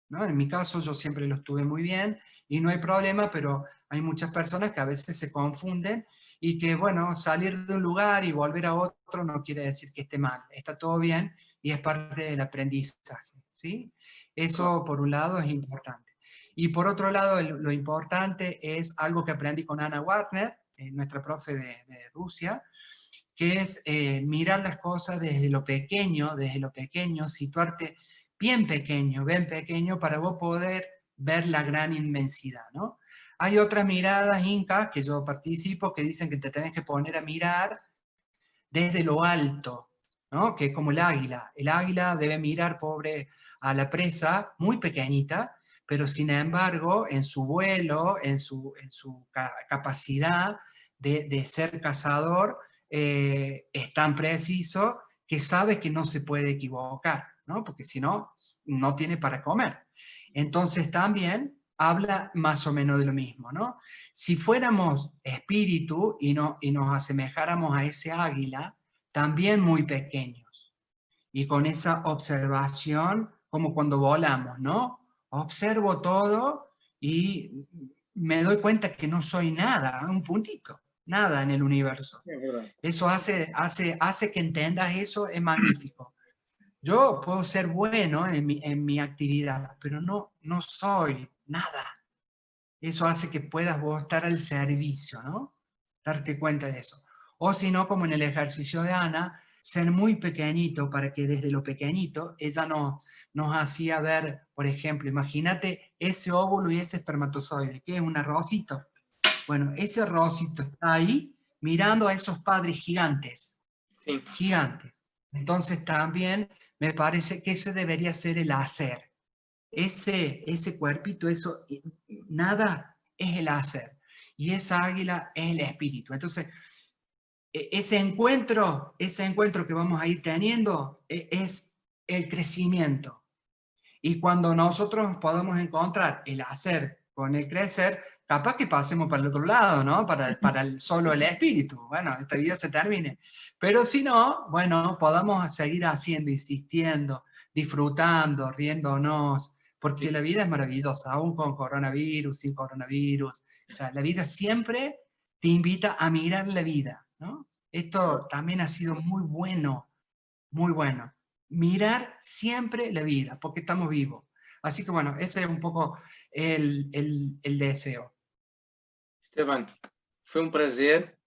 ¿no? En mi caso yo siempre lo estuve muy bien y no hay problema, pero hay muchas personas que a veces se confunden y que, bueno, salir de un lugar y volver a otro no quiere decir que esté mal, está todo bien y es parte del aprendizaje, ¿sí? Eso por un lado es importante. Y por otro lado, lo importante es algo que aprendí con Anna Wagner, nuestra profe de Rusia, que es mirar las cosas desde lo pequeño, situarte bien pequeño, para vos poder ver la gran inmensidad, ¿no? Hay otras miradas incas que yo participo que dicen que te tenés que poner a mirar desde lo alto, ¿no? Que es como el águila. El águila debe mirar, pobre, a la presa muy pequeñita, pero sin embargo, en su vuelo, en su capacidad de ser cazador, es tan preciso que sabe que no se puede equivocar, ¿no? Porque si no, no tiene para comer. Entonces también habla más o menos de lo mismo, ¿no? Si fuéramos espíritu y nos asemejáramos a ese águila, también muy pequeños, y con esa observación, como cuando volamos, ¿no? Observo todo y me doy cuenta que no soy nada, un puntito, nada en el universo. Eso hace que entendas eso, es magnífico. Yo puedo ser bueno en mi actividad, pero no soy nada. Eso hace que puedas vos estar al servicio, ¿no? Darte cuenta de eso. O si no, como en el ejercicio de Ana, ser muy pequeñito para que desde lo pequeñito ella nos hacía ver, por ejemplo, imagínate ese óvulo y ese espermatozoide, que es un arrocito. Bueno, ese arrocito está ahí mirando a esos padres gigantes, Sí. gigantes. Entonces también me parece que ese debería ser el hacer. Ese cuerpito, eso, nada es el hacer. Y esa águila es el espíritu. Entonces, ese encuentro que vamos a ir teniendo es el crecimiento. Y cuando nosotros podemos encontrar el hacer con el crecer, capaz que pasemos para el otro lado, ¿no? Solo el espíritu. Bueno, esta vida se termine. Pero si no, bueno, podamos seguir haciendo, insistiendo, disfrutando, riéndonos, porque la vida es maravillosa, aún con coronavirus, sin coronavirus. O sea, la vida siempre te invita a mirar la vida, ¿no? Esto también ha sido muy bueno, muy bueno. Mirar siempre la vida, porque estamos vivos. Así que bueno, ese es un poco el deseo. Esteban, foi um prazer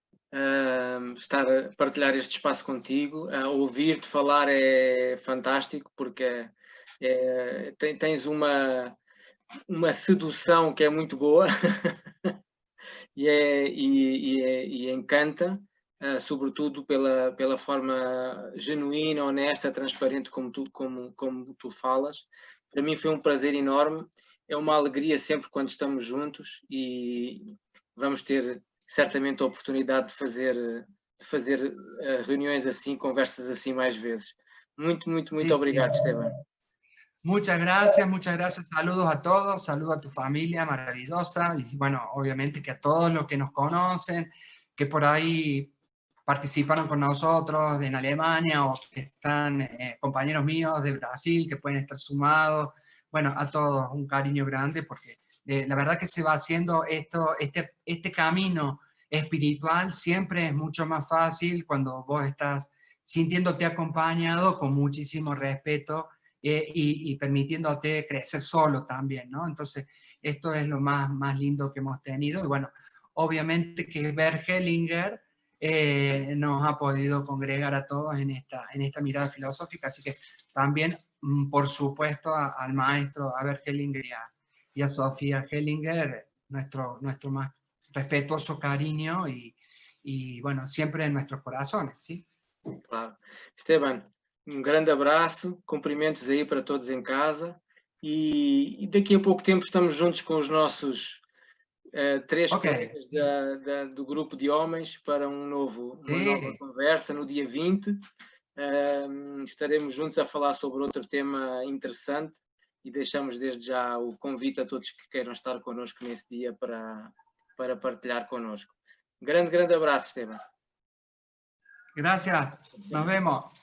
estar a partilhar este espaço contigo. Ouvir-te falar é fantástico, porque tens uma sedução que é muito boa e encanta, sobretudo pela forma genuína, honesta, transparente como tu falas. Para mim foi um prazer enorme. É uma alegria sempre quando estamos juntos e vamos ter certamente a oportunidade de fazer reuniões assim, conversas assim mais vezes. Muito Sí, sí. obrigado, Esteban. Muchas gracias, saludos a todos, saludos a tu familia maravillosa y bueno, obviamente que a todos los que nos conocen, que por ahí participaron con nosotros en Alemania o que están compañeros míos de Brasil que pueden estar sumados, bueno, a todos un cariño grande porque la verdad que se va haciendo este camino espiritual siempre es mucho más fácil cuando vos estás sintiéndote acompañado con muchísimo respeto y permitiéndote crecer solo también, ¿no? Entonces, esto es lo más lindo que hemos tenido. Y bueno, obviamente que Bert Hellinger nos ha podido congregar a todos en esta mirada filosófica, así que también, por supuesto, al maestro, a Bert Hellinger y a Sofía Hellinger, nuestro más respetuoso cariño y bueno, siempre en nuestros corazones, ¿sí? Claro. Esteban, um grande abraço, cumprimentos aí para todos em casa e daqui a pouco tempo estamos juntos com os nossos três colegas do grupo de homens para uma nova conversa no dia 20. Estaremos juntos a falar sobre outro tema interessante e deixamos desde já o convite a todos que queiram estar connosco nesse dia para partilhar connosco. Grande abraço, Esteban. Gracias, nos vemos.